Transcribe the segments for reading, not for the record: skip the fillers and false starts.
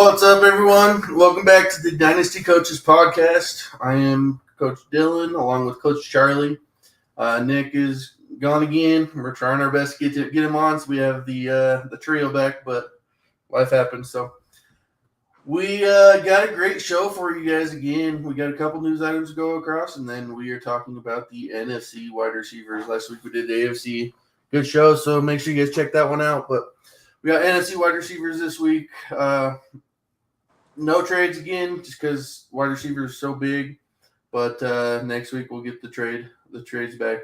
What's up, everyone? Welcome back to the Dynasty Coaches podcast. I am Coach Dylan, along with Coach Charlie. Nick is gone again. We're trying our best to get him on, so we have the trio back, but life happens. So we got a great show for you guys again. We got a couple news items to go across, and then we are talking about the NFC wide receivers. Last week we did the AFC. Good show, so make sure you guys check that one out. But we got NFC wide receivers this week. No trades again, just because wide receivers are so big. But next week we'll get the trades back.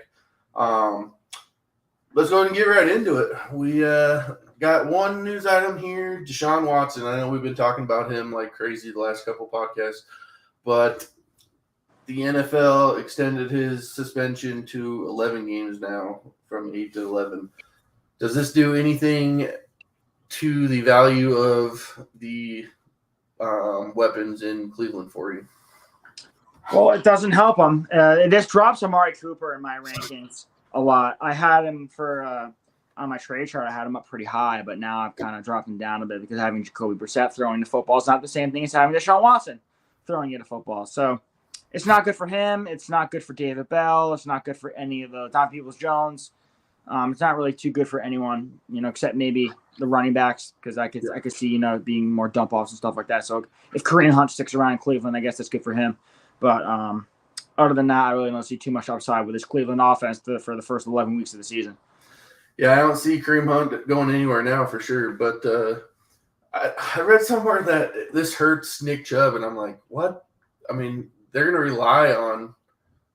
Let's go ahead and get right into it. We got one news item here, Deshaun Watson. I know we've been talking about him like crazy the last couple podcasts, but the NFL extended his suspension to 11 games now from 8 to 11. Does this do anything to the value of the weapons in Cleveland for you? Well, it doesn't help him. This drops Amari Cooper in my rankings a lot. I had him on my trade chart. I had him up pretty high, but now I've kind of dropped him down a bit because having Jacoby Brissett throwing the football is not the same thing as having Deshaun Watson throwing you the football. So it's not good for him. It's not good for David Bell. It's not good for any of the Don Peoples-Jones. It's not really too good for anyone, except maybe the running backs, because I could see, being more dump offs and stuff like that. So if Kareem Hunt sticks around in Cleveland, I guess that's good for him. But other than that, I really don't see too much upside with this Cleveland offense for the first 11 weeks of the season. Yeah, I don't see Kareem Hunt going anywhere now for sure. But I read somewhere that this hurts Nick Chubb, and I'm like, what? I mean, they're going to rely on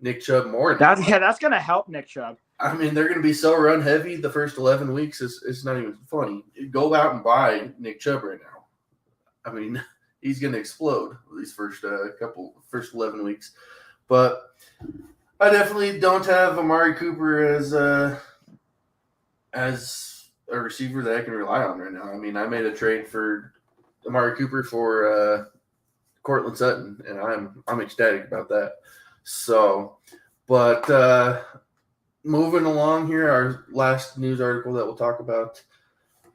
Nick Chubb more. That's going to help Nick Chubb. I mean, they're going to be so run heavy the first 11 weeks. It's not even funny. Go out and buy Nick Chubb right now. I mean, he's going to explode these first 11 weeks. But I definitely don't have Amari Cooper as a receiver that I can rely on right now. I mean, I made a trade for Amari Cooper for Cortland Sutton, and I'm ecstatic about that. So, but moving along here, our last news article that we'll talk about.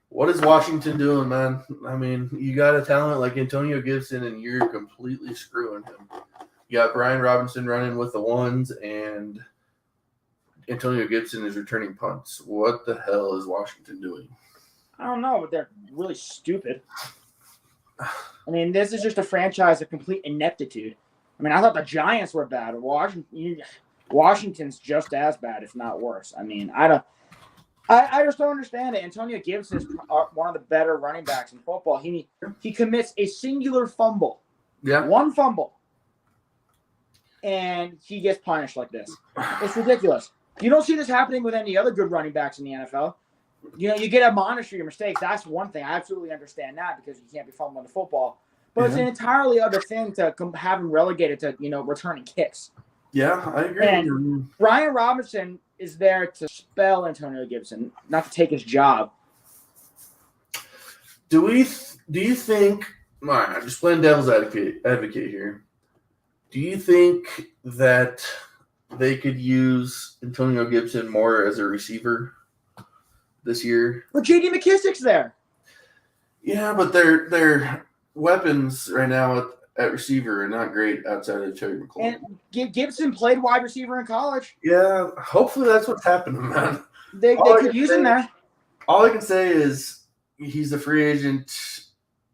What is Washington doing, man? I mean, you got a talent like Antonio Gibson, and you're completely screwing him. You got Brian Robinson running with the ones, and Antonio Gibson is returning punts. What the hell is Washington doing? I don't know, but they're really stupid. I mean, this is just a franchise of complete ineptitude. I mean, I thought the Giants were bad. Washington's just as bad, if not worse. I mean, I just don't understand it. Antonio Gibson is one of the better running backs in football. He commits a singular fumble. Yeah. One fumble. And he gets punished like this. It's ridiculous. You don't see this happening with any other good running backs in the NFL. You get admonished for your mistakes. That's one thing. I absolutely understand that because you can't be fumbling the football. But it's an entirely other thing to have him relegated to, returning kicks. Yeah, I agree. And Brian Robinson is there to spell Antonio Gibson, not to take his job. Do you think? I'm just playing devil's advocate here. Do you think that they could use Antonio Gibson more as a receiver this year? But J.D. McKissick's there. Yeah, but their weapons right now at receiver are not great outside of Terry McLaurin. And Gibson played wide receiver in college. Yeah, hopefully that's what's happening, man. They could use him there. All I can say is he's a free agent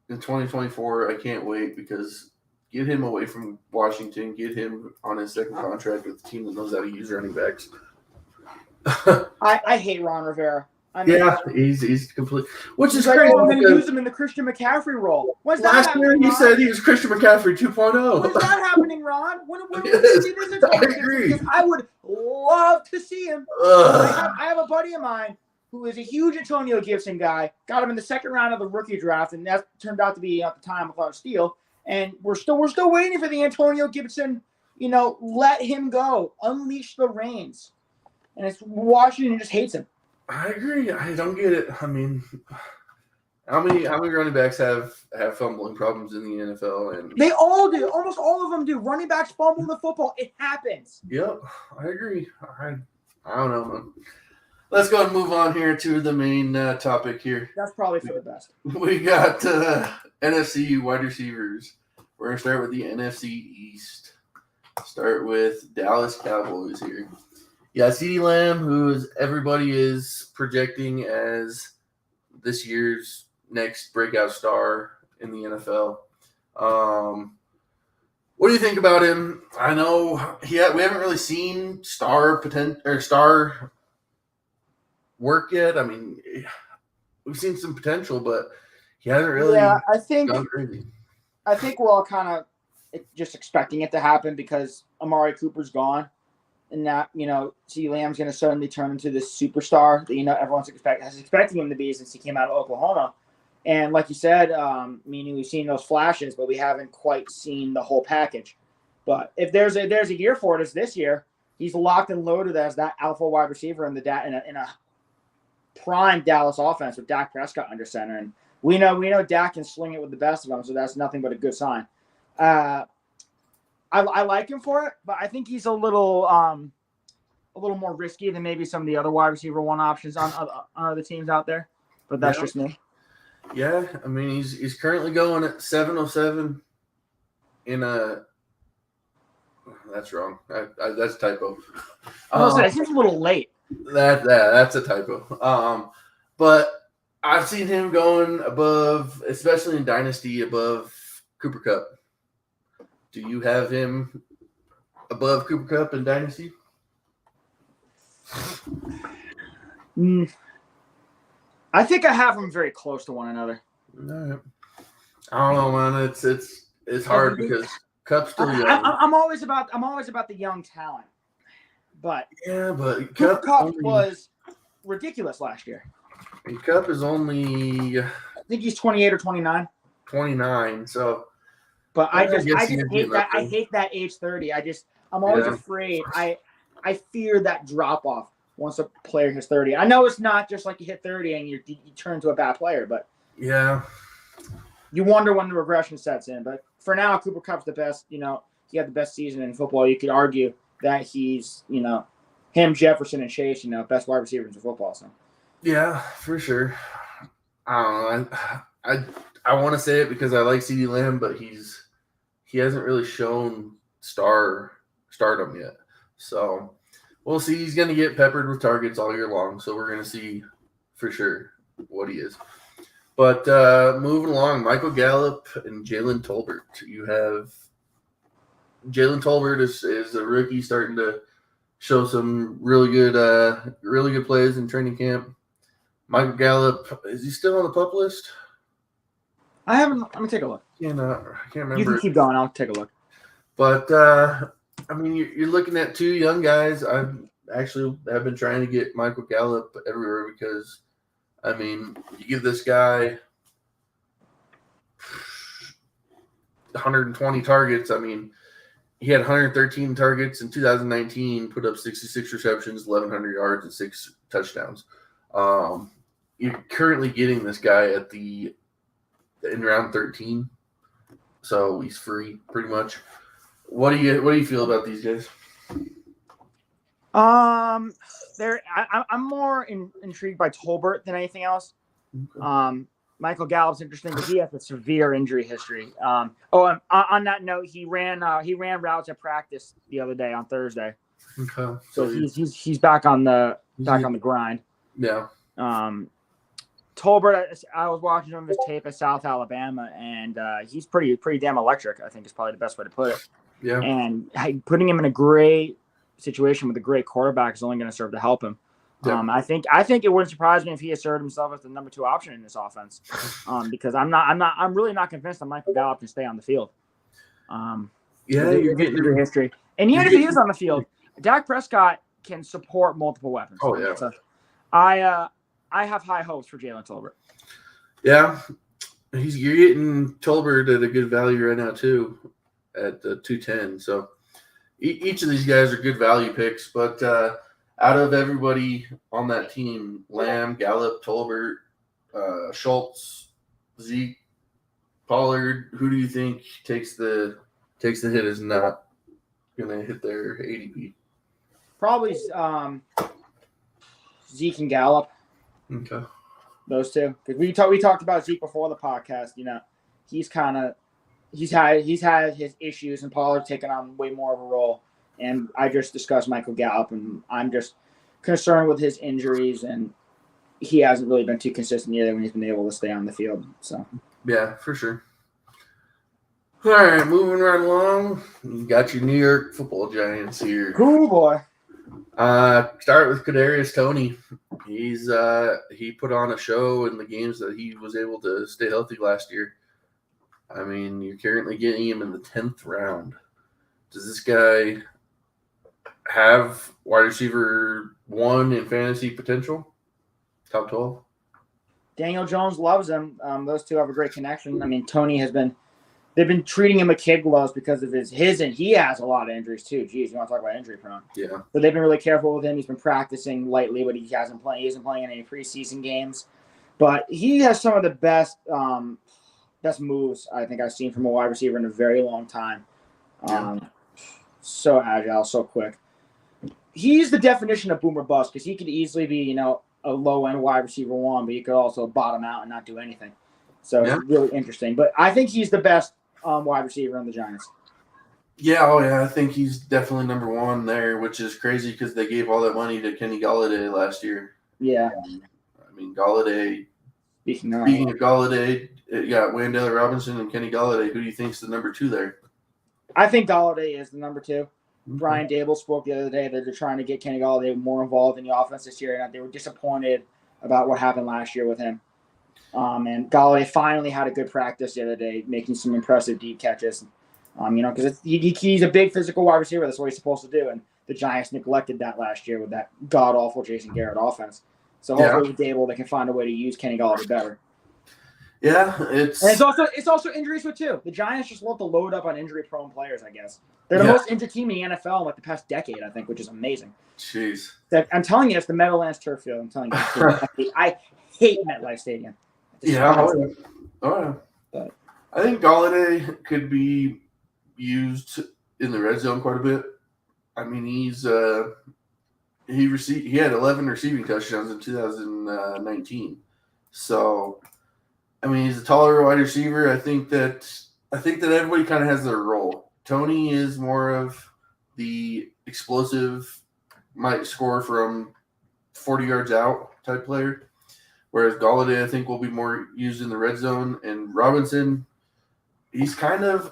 in 2024. I can't wait because get him away from Washington. Get him on his second contract with a team that knows how to use running backs. I hate Ron Rivera. I mean, yeah, he's complete. Which is like, crazy. I'm going to use him in the Christian McCaffrey role. When's that happening, Last year you Ron? said he was Christian McCaffrey 2.0. When's that happening, Ron? When Yes, we see this? I agree. I would love to see him. I have a buddy of mine who is a huge Antonio Gibson guy. Got him in the second round of the rookie draft, and that turned out to be at the time a steal. And we're still waiting for the Antonio Gibson. Let him go, unleash the reins. And it's Washington just hates him. I agree. I don't get it. I mean, how many running backs have fumbling problems in the NFL? And they all do. Almost all of them do. Running backs fumble the football. It happens. Yep, I agree. I don't know, man. let's go and move on here to the main topic here. That's probably for the best. We got NFC wide receivers. We're going to start with the NFC East. Start with Dallas Cowboys here. Yeah, CeeDee Lamb, who everybody is projecting as this year's next breakout star in the NFL. What do you think about him? I know we haven't really seen star work yet. I mean, we've seen some potential, but he hasn't really gone crazy. I think we're all kind of just expecting it to happen because Amari Cooper's gone, and that CeeDee Lamb's going to suddenly turn into this superstar that everyone's expecting him to be since he came out of Oklahoma. And like you said, meaning we've seen those flashes, but we haven't quite seen the whole package. But if there's a year for it, it's this year. He's locked and loaded as that alpha wide receiver in a prime Dallas offense with Dak Prescott under center, and we know Dak can sling it with the best of them, so that's nothing but a good sign. I like him for it, but I think he's a little more risky than maybe some of the other wide receiver one options on other teams out there. But that's just me. Yeah, I mean he's currently going at 707 in a. That's wrong. That's a typo. It seems a little late. That's a typo. But I've seen him going above, especially in Dynasty, above Cooper Kupp. Do you have him above Cooper Kupp in Dynasty? I think I have them very close to one another. All right. I don't know, man. It's hard because Kupp's still young. I'm always about the young talent, but Cooper Kupp was ridiculous last year. And Kupp is only, I think he's 28 or 29. 29. So, but I hate that age 30. I'm always afraid. I fear that drop off once a player hits 30. I know it's not just like you hit 30 and you turn to a bad player, but you wonder when the regression sets in. But for now, Cooper Kupp's the best. He had the best season in football. You could argue that he's him, Jefferson, and Chase, best wide receivers in football. So. Yeah, for sure. I don't know. I want to say it because I like CeeDee Lamb, but he hasn't really shown stardom yet. So we'll see. He's going to get peppered with targets all year long. So we're going to see for sure what he is. But moving along, Michael Gallup and Jalen Tolbert. You have Jalen Tolbert is a rookie starting to show some really good plays in training camp. Michael Gallup, is he still on the PUP list? I haven't. Let me take a look. I can't remember. You can keep going. I'll take a look. But I mean, you're looking at two young guys. I've been trying to get Michael Gallup everywhere because, I mean, you give this guy 120 targets. I mean, he had 113 targets in 2019, put up 66 receptions, 1,100 yards, and 6 touchdowns. You're currently getting this guy in round 13, so he's free pretty much. What do you feel about these guys? I'm more intrigued by Tolbert than anything else. Okay. Michael Gallup's interesting because he has a severe injury history. On that note, he ran routes at practice the other day on Thursday. Okay. So he's back on the grind. Yeah. Tolbert, I was watching some of his tape at South Alabama, and he's pretty damn electric. I think is probably the best way to put it. Yeah. And putting him in a great situation with a great quarterback is only going to serve to help him. Yeah. I think it wouldn't surprise me if he asserted himself as the number 2 option in this offense. Because I'm really not convinced that Michael Gallup can stay on the field. You're getting your history, and even if he is on the field, Dak Prescott can support multiple weapons. Oh yeah. So I have high hopes for Jalen Tolbert. Yeah, you're getting Tolbert at a good value right now too, at the 210. So each of these guys are good value picks, but out of everybody on that team, Lamb, Gallup, Tolbert, Schultz, Zeke, Pollard, who do you think takes the hit is not going to hit their ADP? Probably Zeke and Gallup. Okay. Those two, because we talked about Zeke before the podcast. He's had his issues, and Pollard's taken on way more of a role. And I just discussed Michael Gallup, and I'm just concerned with his injuries, and he hasn't really been too consistent either when he's been able to stay on the field. So yeah, for sure. All right, moving right along. You got your New York Football Giants here. Cool boy. Start with Kadarius Toney. He put on a show in the games that he was able to stay healthy last year. I mean, you're currently getting him in the 10th round. Does this guy have wide receiver 1 in fantasy potential? Top 12? Daniel Jones loves him. Those two have a great connection. I mean, Toney they've been treating him with kid gloves because of his and he has a lot of injuries too. Jeez, you want to talk about injury prone? Yeah. But they've been really careful with him. He's been practicing lightly, but he isn't playing in any preseason games. But he has some of the best moves I think I've seen from a wide receiver in a very long time. So agile, so quick. He's the definition of boomer bust because he could easily be, a low-end wide receiver 1, but he could also bottom out and not do anything. So It's really interesting. But I think he's the best wide receiver on the Giants. Yeah, I think he's definitely number 1 there, which is crazy because they gave all that money to Kenny Golladay last year. Yeah. I mean, Golladay. Speaking of Golladay, you got Wan'Dale Robinson and Kenny Golladay. Who do you think's the number 2 there? I think Golladay is the number 2. Brian Dable spoke the other day that they're trying to get Kenny Golladay more involved in the offense this year, and they were disappointed about what happened last year with him. And Golladay finally had a good practice the other day, making some impressive deep catches. Because he's a big physical wide receiver. That's what he's supposed to do. And the Giants neglected that last year with that god-awful Jason Garrett offense. So hopefully with Dable, they can find a way to use Kenny Golladay better. Yeah, it's also injuries with too. The Giants just love to load up on injury-prone players, I guess. They're the most injured team in the NFL in like the past decade, I think, which is amazing. Jeez. I'm telling you, it's the Meadowlands turf field. I'm telling you, I hate MetLife Stadium. Yeah. But I think Golladay could be used in the red zone quite a bit. I mean, he had 11 receiving touchdowns in 2019. So, I mean, he's a taller wide receiver. I think that everybody kind of has their role. Toney is more of the explosive, might score from 40 yards out type player, whereas Golladay I think will be more used in the red zone. And Robinson, he's kind of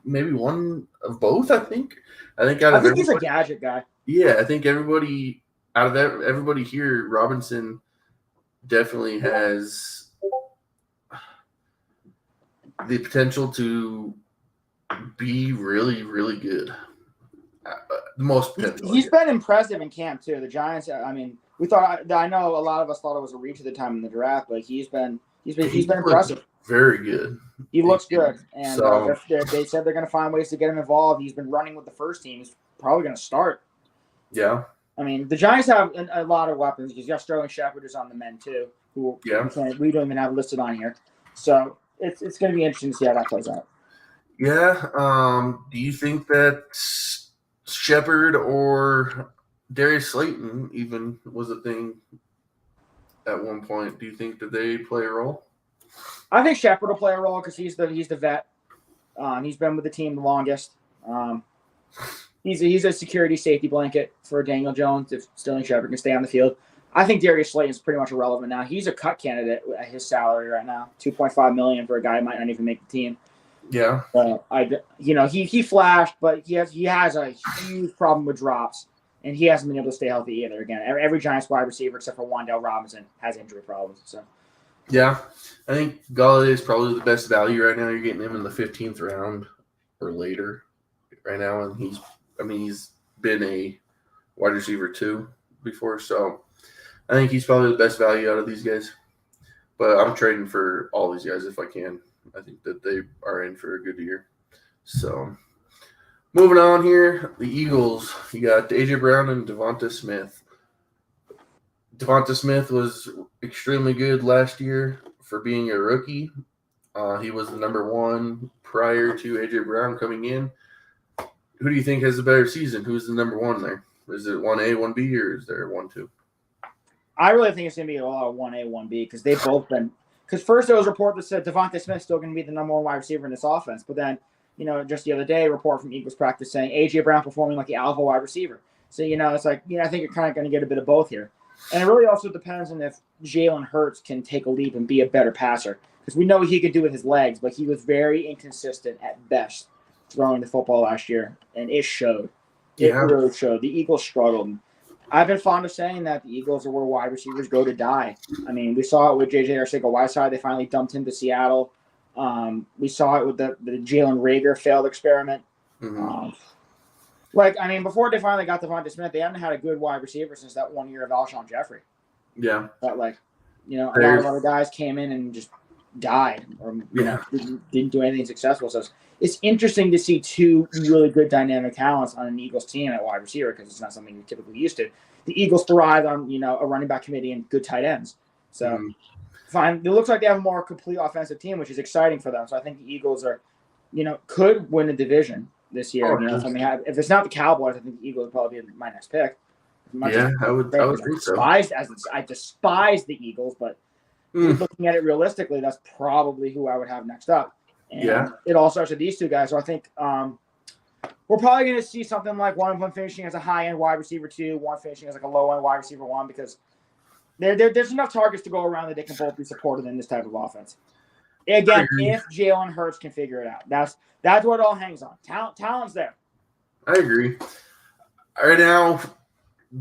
maybe one of both. I think he's a gadget guy. Yeah, I think everybody here, Robinson definitely has the potential to be really, really good. The most potential. He's been impressive in camp too. The Giants. I mean, I know a lot of us thought it was a reach at the time in the draft, but he's been impressive. Very good. He looks good, and they said they're going to find ways to get him involved. He's been running with the first team. He's probably going to start. Yeah. I mean, the Giants have a lot of weapons. You got Sterling Shepard who's on the men too, who we don't even have listed on here. So it's going to be interesting to see how that plays out. Yeah. Do you think that Shepard or Darius Slayton even was a thing at one point? Do you think that they play a role? I think Shepard will play a role because he's the vet. He's been with the team the longest. He's a security safety blanket for Daniel Jones if Sterling Shepard can stay on the field. I think Darius Slayton is pretty much irrelevant now. He's a cut candidate at his salary right now, $2.5 million for a guy who might not even make the team. Yeah. He flashed, but he has a huge problem with drops, and he hasn't been able to stay healthy either. Again, every Giants wide receiver except for Wan'Dale Robinson has injury problems. So. Yeah, I think Golladay is probably the best value right now. You're getting him in the 15th round or later right now, and he's been a wide receiver 2 before, so I think he's probably the best value out of these guys. But I'm trading for all these guys if I can. I think that they are in for a good year. So, moving on here, the Eagles. You got A.J. Brown and Devonta Smith. Devonta Smith was extremely good last year for being a rookie. He was the number 1 prior to A.J. Brown coming in. Who do you think has a better season? Who's the number 1 there? Is it 1A, 1B, or is there 1-2? I really think it's going to be a lot of 1A, 1B because they've both been – because first there was a report that said Devontae Smith's still going to be the number one wide receiver in this offense. But then, just the other day, a report from Eagles practice saying A.J. Brown performing like the alpha wide receiver. So, it's like, I think you're kind of going to get a bit of both here. And it really also depends on if Jalen Hurts can take a leap and be a better passer. Because we know what he could do with his legs, but he was very inconsistent at best throwing the football last year. And it showed. It really showed. The Eagles struggled. I've been fond of saying that the Eagles are where wide receivers go to die. I mean, we saw it with J.J. Arcega-Whiteside. They finally dumped him to Seattle. We saw it with the Jalen Reagor failed experiment. Mm-hmm. Before they finally got Devontae Smith, they hadn't had a good wide receiver since that 1 year of Alshon Jeffrey. Yeah. But, a lot of other guys came in and just died or, didn't do anything successful. So it's interesting to see two really good dynamic talents on an Eagles team at wide receiver because it's not something you're typically used to. The Eagles thrive on, a running back committee and good tight ends. So, fine. It looks like they have a more complete offensive team, which is exciting for them. So I think the Eagles are, could win the division this year. If it's not the Cowboys, I think the Eagles would probably be my next pick. I would think so. I despise the Eagles, but looking at it realistically, that's probably who I would have next up. And it all starts with these two guys. So I think we're probably going to see something like one of them finishing as a high-end wide receiver 2, one finishing as like a low-end wide receiver 1 because there's enough targets to go around that they can both be supported in this type of offense. Again, if Jalen Hurts can figure it out. That's what it all hangs on. Talent's there. I agree. Right now,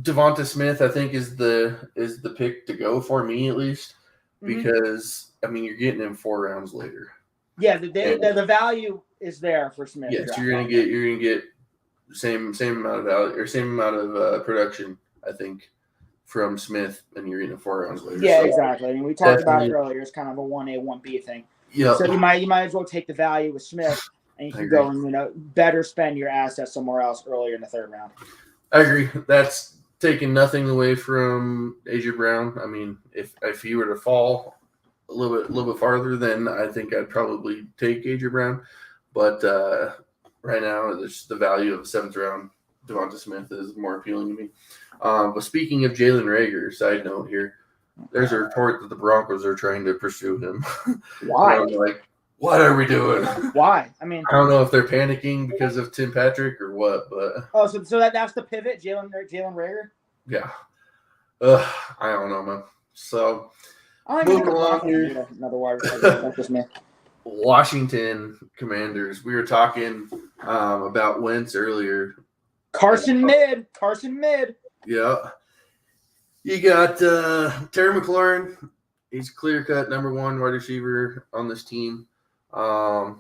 Devonta Smith, I think, is the pick to go for me at least because you're getting him 4 rounds later. Yeah, the value is there for Smith. Yes, you're gonna get same amount of value or same amount of production, I think, from Smith, and you're getting 4 rounds later. Yeah, exactly. We talked about it earlier. It's kind of a 1A, 1B thing. Yeah. So you might as well take the value with Smith, and you can go and better spend your assets somewhere else earlier in the 3rd round. I agree. That's taking nothing away from A.J. Brown. I mean, if he were to fall a little bit farther, then I think I'd probably take A.J. Brown. But right now, the value of the 7th round Devonta Smith is more appealing to me. But speaking of Jalen Reagor, side note here, there's a report that the Broncos are trying to pursue him. Why? I'm like, what are we doing? Why? I don't know if they're panicking because of Tim Patrick or what, but so that's the pivot, Jalen Reagor? Yeah. I don't know, man. So moving along here. Another wide receiver. That's just me. Washington Commanders. We were talking about Wentz earlier. Carson Mid. Yeah. You got Terry McLaurin. He's clear-cut number 1 wide receiver on this team. Getting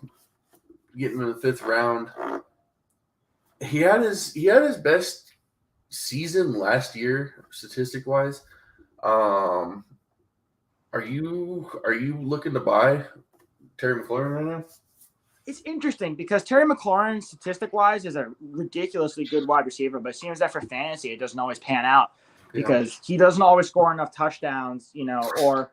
in the 5th round. He had his best season last year, statistic-wise. Are you looking to buy Terry McLaurin right now? It's interesting because Terry McLaurin, statistic-wise, is a ridiculously good wide receiver, but it seems that for fantasy, it doesn't always pan out because he doesn't always score enough touchdowns, or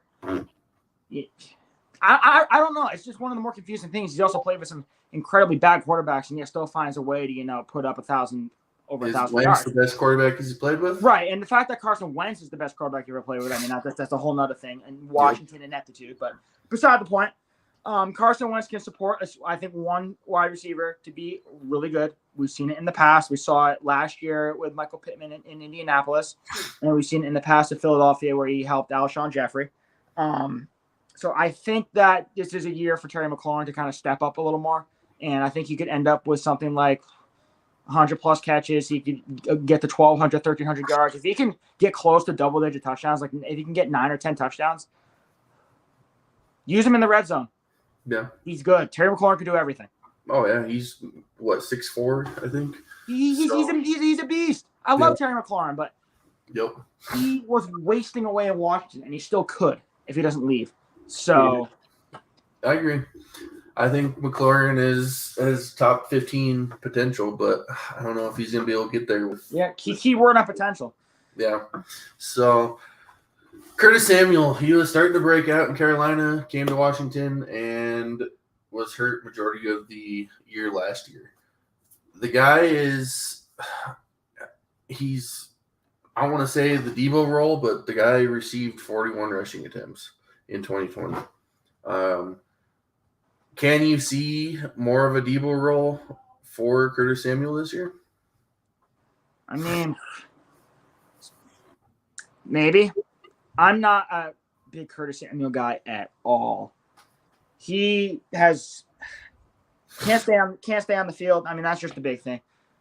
I don't know. It's just one of the more confusing things. He's also played with some incredibly bad quarterbacks, and yet still finds a way to, put up 1,000 yards. Wentz the best quarterback he's played with? Right, and the fact that Carson Wentz is the best quarterback you ever played with, that's a whole nother thing, and Washington ineptitude. But beside the point, Carson Wentz can support, I think, 1 wide receiver to be really good. We've seen it in the past. We saw it last year with Michael Pittman in Indianapolis, and we've seen it in the past in Philadelphia where he helped Alshon Jeffrey. So I think that this is a year for Terry McLaurin to kind of step up a little more, and I think he could end up with something like 100-plus catches. He could get to 1,200, 1,300 yards. If he can get close to double-digit touchdowns, like if he can get 9 or 10 touchdowns, use him in the red zone. Yeah. He's good. Terry McLaurin can do everything. Oh, yeah. He's, 6'4", I think? He's a beast. I love Terry McLaurin, but he was wasting away in Washington, and he still could if he doesn't leave. So I agree. I think McLaurin has top 15 potential, but I don't know if he's going to be able to get there. Keyword on potential. Yeah. So Curtis Samuel, he was starting to break out in Carolina, came to Washington, and was hurt majority of the year last year. The guy is he's, I want to say the Debo role, but the guy received 41 rushing attempts in 2020. Can you see more of a Debo role for Curtis Samuel this year? I mean, maybe. I'm not a big Curtis Samuel guy at all. He can't stay on the field. I mean, that's just the big thing.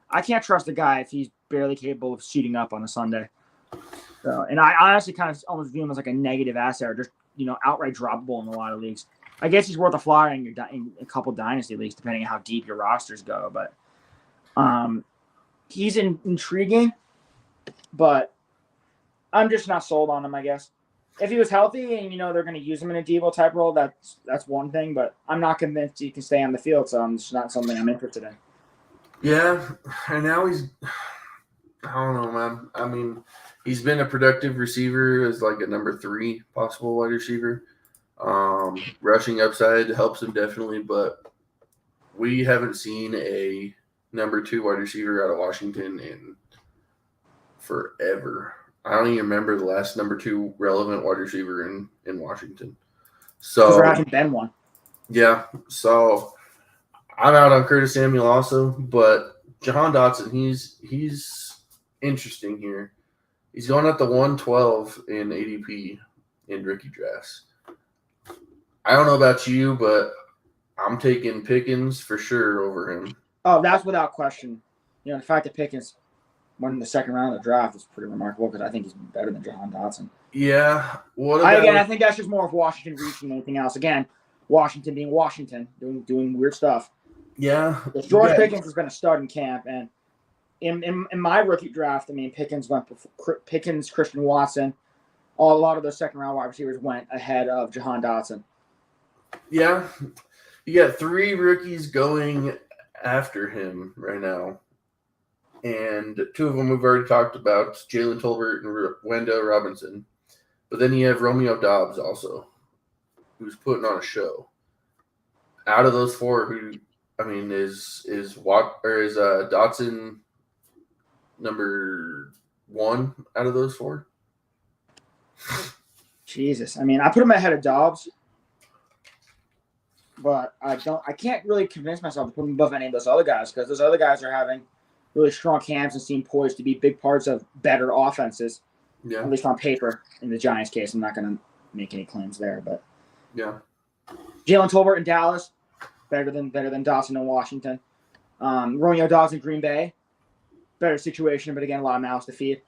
I can't trust a guy if he's barely capable of suiting up on a Sunday. So, and I honestly kind of almost view him as like a negative asset, or just outright droppable in a lot of leagues. I guess he's worth a flyer in a couple dynasty leagues, depending on how deep your rosters go. But he's intriguing, but I'm just not sold on him, I guess. If he was healthy and they're going to use him in a Devo type role, that's one thing. But I'm not convinced he can stay on the field, so it's not something I'm interested in. Yeah, and now I don't know, man. I mean, he's been a productive receiver as like a number 3 possible wide receiver. Rushing upside helps him definitely, but we haven't seen a number 2 wide receiver out of Washington in forever. I don't even remember the last number 2 relevant wide receiver in Washington. So there hasn't been one. Yeah, so I'm out on Curtis Samuel also, but Jahan Dotson, he's interesting here. He's going at the 112 in ADP in rookie drafts. I don't know about you, but I'm taking Pickens for sure over him. Oh, that's without question. The fact that Pickens won in the second round of the draft is pretty remarkable because I think he's better than Jahan Dotson. Yeah. I think that's just more of Washington reaching than anything else. Again, Washington being Washington, doing weird stuff. Yeah. George Pickens has been a stud in camp, and in my rookie draft, I mean, Pickens, Christian Watson, a lot of those second round wide receivers went ahead of Jahan Dotson. Yeah. You got 3 rookies going after him right now. And 2 of them we've already talked about, Jalen Tolbert and Wendell Robinson. But then you have Romeo Doubs also, who's putting on a show. Out of those 4, is Dotson number 1 out of those 4? Jesus, I mean, I put him ahead of Doubs, but I can't really convince myself to put him above any of those other guys because those other guys are having really strong camps and seem poised to be big parts of better offenses. Yeah. At least on paper. In the Giants' case, I'm not going to make any claims there, but yeah. Jalen Tolbert in Dallas, better than Dotson in Washington. Romeo Doubs in Green Bay, better situation, but again, a lot of mouths to feed.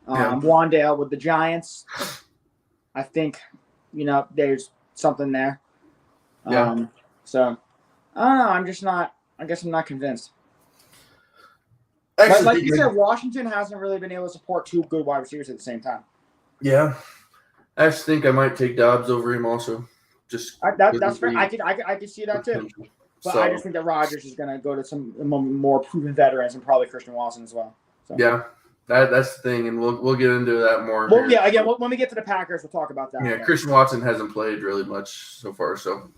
Wandale with the Giants, I think, there's something there. Yeah. So I don't know. I guess I'm not convinced. Actually, like you said, Washington hasn't really been able to support 2 good wide receivers at the same time. Yeah. I just think I might take Dobbs over him also. That's fair. I could see that too. But I just think that Rodgers is going to go to some more proven veterans and probably Christian Watson as well. So. Yeah, that's the thing, and we'll get into that more. Well, yeah, again, when we get to the Packers, we'll talk about that. Yeah, Christian Watson hasn't played really much so far, so.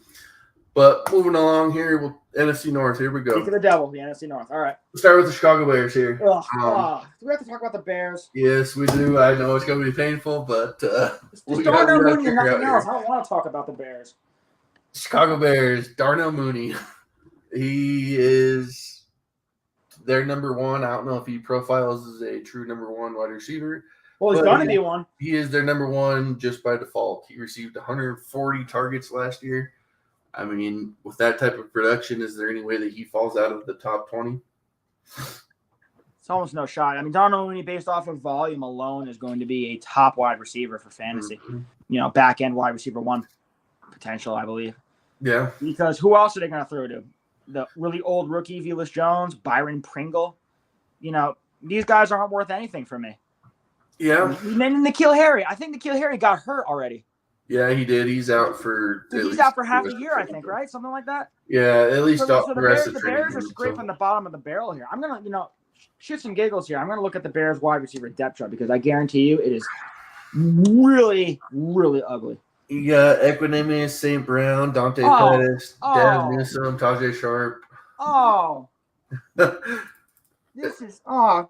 But moving along here, NFC North. Here we go. Speak of the devil, the NFC North. All right. We'll start with the Chicago Bears here. Do we have to talk about the Bears? Yes, we do. I know it's going to be painful, but just Darnell Mooney and nothing else. I don't want to talk about the Bears. Chicago Bears, Darnell Mooney. He is their number 1. I don't know if he profiles as a true number 1 wide receiver. Well, he's going to be one. He is their number 1 just by default. He received 140 targets last year. I mean, with that type of production, is there any way that he falls out of the top 20? It's almost no shot. I mean, Darnell Mooney, based off of volume alone, is going to be a top wide receiver for fantasy. Mm-hmm. Back end wide receiver 1 potential, I believe. Yeah. Because who else are they going to throw to? The really old rookie, Velus Jones, Byron Pringle. These guys aren't worth anything for me. Yeah. And then N'Keal Harry. I think N'Keal Harry got hurt already. Yeah, he did. He's out for half a year, I think, right? Something like that. Yeah, at least the Bears are scraping the bottom of the barrel here. I'm gonna, shit some giggles here. I'm gonna look at the Bears wide receiver depth chart because I guarantee you it is really, really ugly. You got Equanimeous, St. Brown, Dante Pettis, Dev Newsome, Tajay Sharp. Oh. This is Is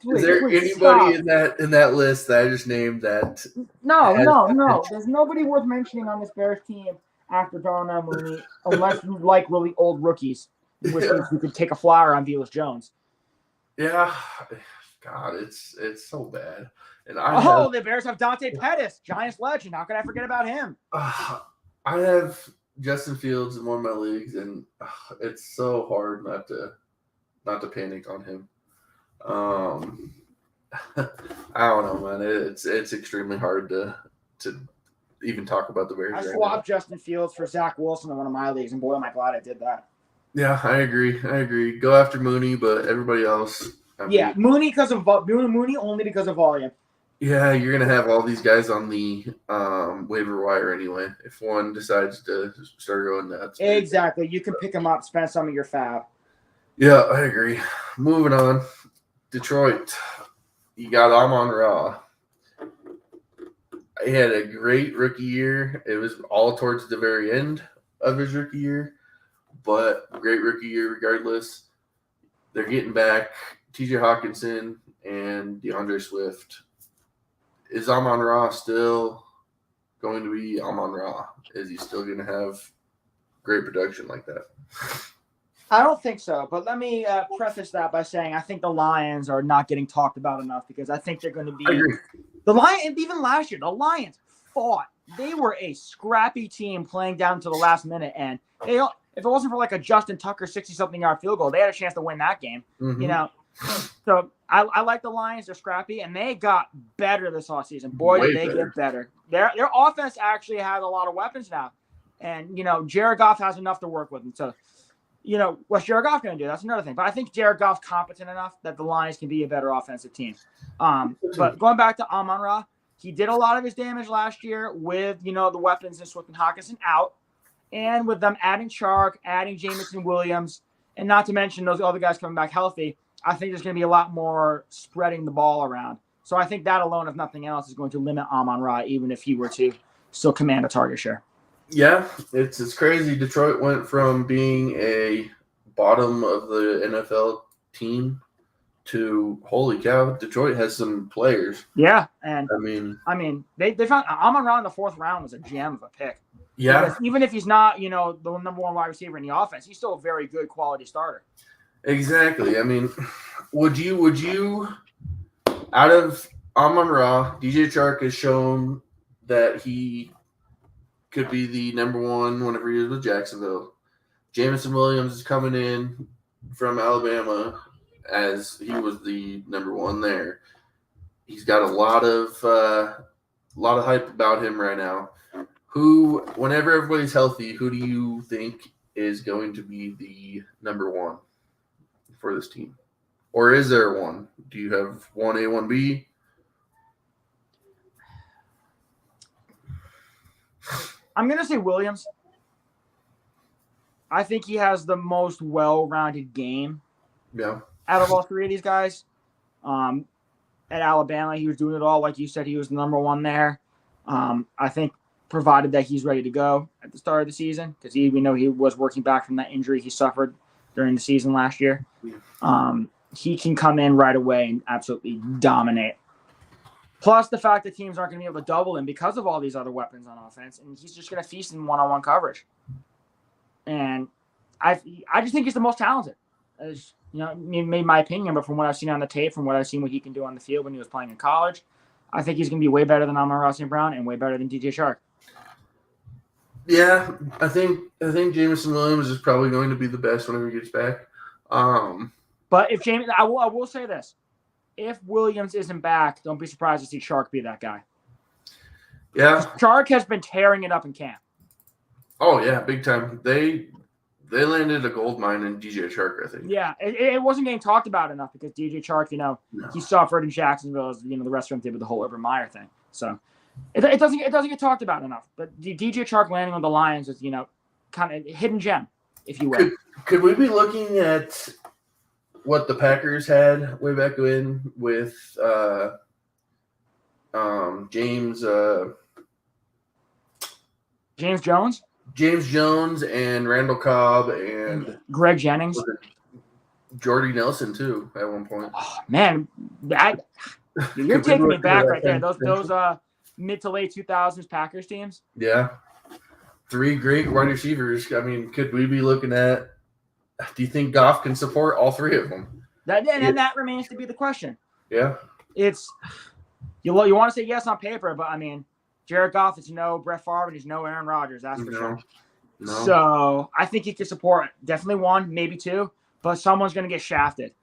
please, there please anybody stop. in that list that I just named that No, has no, no. potential? There's nobody worth mentioning on this Bears team after Darnell Mooney, unless you like really old rookies, in which case you could take a flyer on Velus Jones. Yeah, God, it's so bad. And The Bears have Dante Pettis, Giants legend. How could I forget about him? I have Justin Fields in one of my leagues, and it's so hard not to panic on him. I don't know, man. It's extremely hard to even talk about the Bears. I right swapped Justin Fields for Zach Wilson in one of my leagues, and boy, am I glad I did that. Yeah, I agree. Go after Mooney, but everybody else. Mooney because of Mooney only because of volume. Yeah, you're gonna have all these guys on the waiver wire anyway. If one decides to start going nuts, exactly, you can pick him up, spend some of your fab. Yeah, I agree. Moving on, Detroit. You got Amon-Ra. He had a great rookie year. It was all towards the very end of his rookie year, but great rookie year regardless. They're getting back TJ Hawkinson and DeAndre Swift. Is Amon-Ra still going to be Amon-Ra? Is he still going to have great production like that? I don't think so, but let me preface that by saying I think the Lions are not getting talked about enough because I think they're going to be – I agree. The Lions, even last year, the Lions fought. They were a scrappy team playing down to the last minute, and if it wasn't for like a Justin Tucker 60-something yard field goal, they had a chance to win that game. Mm-hmm. So I like the Lions. They're scrappy, and they got better this offseason. Boy, did they get better. Their offense actually has a lot of weapons now, and Jared Goff has enough to work with. And so, what's Jared Goff going to do? That's another thing. But I think Jared Goff's competent enough that the Lions can be a better offensive team. But going back to Amon-Ra, he did a lot of his damage last year with, the weapons and Swift and Hawkinson out. And with them adding Chark, adding Jameson Williams, and not to mention those other guys coming back healthy, I think there's going to be a lot more spreading the ball around. So I think that alone, if nothing else, is going to limit Amon-Ra, even if he were to still command a target share. Yeah, it's crazy. Detroit went from being a bottom of the NFL team to holy cow, Detroit has some players. Yeah, and I mean, they found Amon-Ra in the 4th round was a gem of a pick. Yeah, because even if he's not the number one wide receiver in the offense, he's still a very good quality starter. Exactly. I mean, would you out of Amon-Ra, DJ Chark has shown that he could be the number one whenever he was with Jacksonville. Jameson Williams is coming in from Alabama as he was the number one there. He's got a lot of hype about him right now. Whenever everybody's healthy, who do you think is going to be the number one for this team? Or is there one? Do you have 1A, 1B? I'm going to say Williams. I think he has the most well-rounded game out of all three of these guys. At Alabama, he was doing it all. Like you said, he was the number one there. I think provided that he's ready to go at the start of the season, because we know he was working back from that injury he suffered during the season last year. He can come in right away and absolutely dominate. Plus the fact that teams aren't going to be able to double him because of all these other weapons on offense, and he's just going to feast in one-on-one coverage. And I just think he's the most talented. As made my opinion, but from what I've seen on the tape, from what I've seen what he can do on the field when he was playing in college, I think he's going to be way better than Amon-Ra St. Brown and way better than DJ Chark. Yeah, I think Jameson Williams is probably going to be the best whenever he gets back. But if I will say this: if Williams isn't back, don't be surprised to see Chark be that guy. Yeah, Chark has been tearing it up in camp. Oh yeah, big time. They landed a gold mine in DJ Chark, I think. Yeah, it wasn't getting talked about enough because DJ Chark, he suffered in Jacksonville as the rest of them did with the whole Urban Meyer thing. So it doesn't get talked about enough. But DJ Chark landing on the Lions is kind of a hidden gem, if you will. Could we be looking at what the Packers had way back when with James Jones? James Jones and Randall Cobb and Greg Jennings. Jordy Nelson too at one point. Oh, man, you're taking me back right there. Those mid to late 2000s Packers teams. Yeah. 3 great wide receivers. I mean, could we be looking at – do you think Goff can support all 3 of them? That remains to be the question. Yeah. It's you want to say yes on paper, but I mean, Jared Goff is no Brett Favre and he's no Aaron Rodgers. That's for sure. No. So I think he can support definitely 1, maybe 2, but someone's going to get shafted.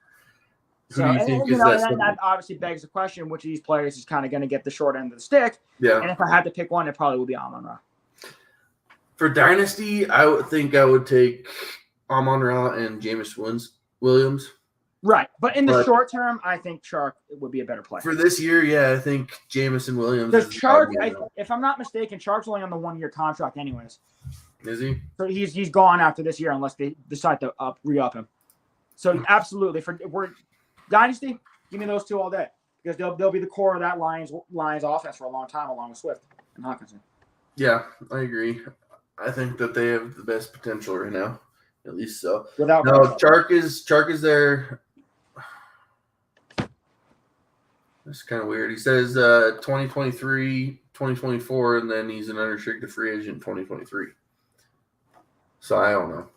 Who do you think is that obviously begs the question, which of these players is kind of going to get the short end of the stick? Yeah. And if I had to pick one, it probably would be Amon-Ra. For Dynasty, I would think I would take Amon-Ra and Jameis Williams. Right. But in the short term, I think Chark would be a better player. For this year, yeah, I think Jameis Williams. Because Chark, if I'm not mistaken, Chark's only on the 1-year contract anyways. Is he? So he's gone after this year unless they decide to re-up him. So absolutely. We're Dynasty, give me those 2 all day. Because they'll be the core of that Lions offense for a long time along with Swift and Hawkinson. Yeah, I agree. I think that they have the best potential right now, at least so. Without Chark is there. That's kind of weird. He says 2023, 2024, and then he's an unrestricted free agent in 2023. So I don't know.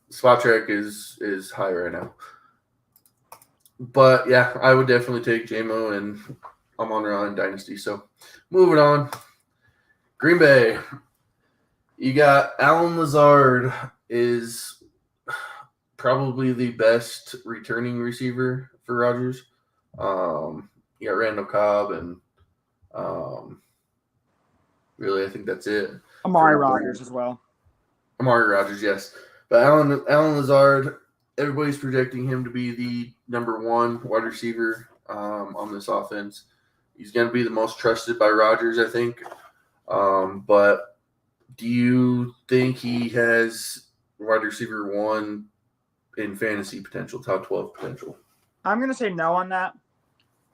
Spot track is high right now. But yeah, I would definitely take JMO and Amon-Ra in Dynasty. So moving on. Green Bay. You got Allen Lazard is probably the best returning receiver for Rodgers. You got Randall Cobb and really I think that's it. Amari Rodgers as well. Amari Rodgers, yes. But Allen Lazard, everybody's projecting him to be the number 1 wide receiver on this offense. He's going to be the most trusted by Rodgers, I think. But do you think he has wide receiver 1 in fantasy potential, top 12 potential? I'm going to say no on that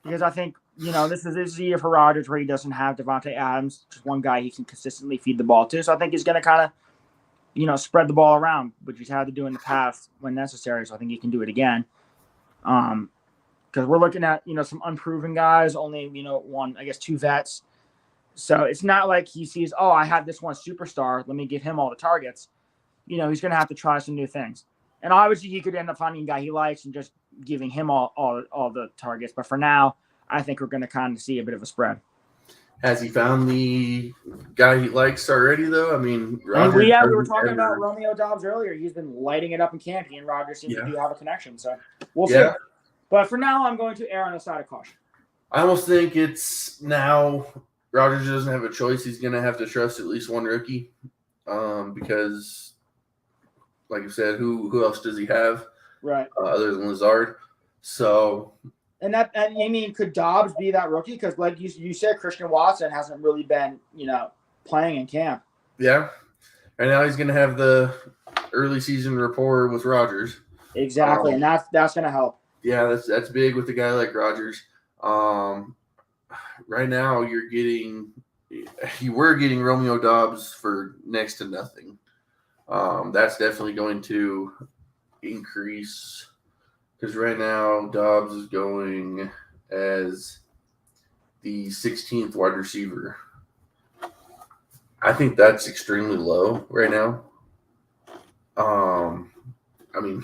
because I think, this is the year for Rodgers where he doesn't have Devontae Adams, just one guy he can consistently feed the ball to. So I think he's going to kind of, spread the ball around, which he's had to do in the past when necessary. So I think he can do it again. Because we're looking at, some unproven guys, only, 2 vets. So it's not like he sees, I have this one superstar. Let me give him all the targets. He's going to have to try some new things. And obviously he could end up finding a guy he likes and just giving him all the targets. But for now, I think we're going to kind of see a bit of a spread. Has he found the guy he likes already, though? I mean, Rodgers, we were talking about Romeo Doubs earlier. He's been lighting it up in camp. He and Rodgers seem to have a connection. So we'll see. But for now, I'm going to err on the side of caution. I almost think it's now Rodgers doesn't have a choice. He's going to have to trust at least one rookie because, like you said, who else does he have? Right. Other than Lazard. So. And could Dobbs be that rookie? Because like you said, Christian Watson hasn't really been, playing in camp. Yeah. Right now he's going to have the early season rapport with Rodgers. Exactly. And that's going to help. Yeah, that's big with a guy like Rodgers. Right now you were getting Romeo Doubs for next to nothing. That's definitely going to increase because right now Dobbs is going as the 16th wide receiver. I think that's extremely low right now. I mean,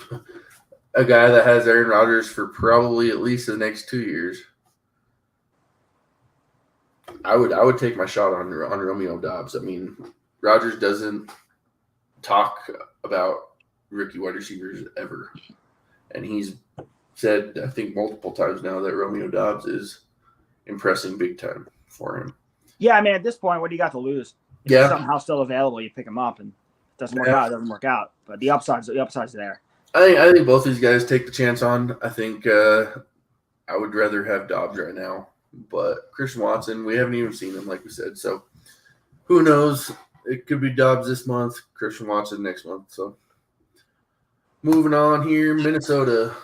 a guy that has Aaron Rodgers for probably at least the next 2 years. I would take my shot on Romeo Doubs. I mean, Rodgers doesn't talk about rookie wide receivers ever. And he's said, I think, multiple times now that Romeo Doubs is impressing big time for him. Yeah, I mean, at this point, what do you got to lose? If he's somehow still available, you pick him up, and it doesn't work out, it doesn't work out. But the upside's there. I think both these guys take the chance on. I think I would rather have Dobbs right now. But Christian Watson, we haven't even seen him, like we said. So who knows? It could be Dobbs this month, Christian Watson next month. So moving on here, Minnesota.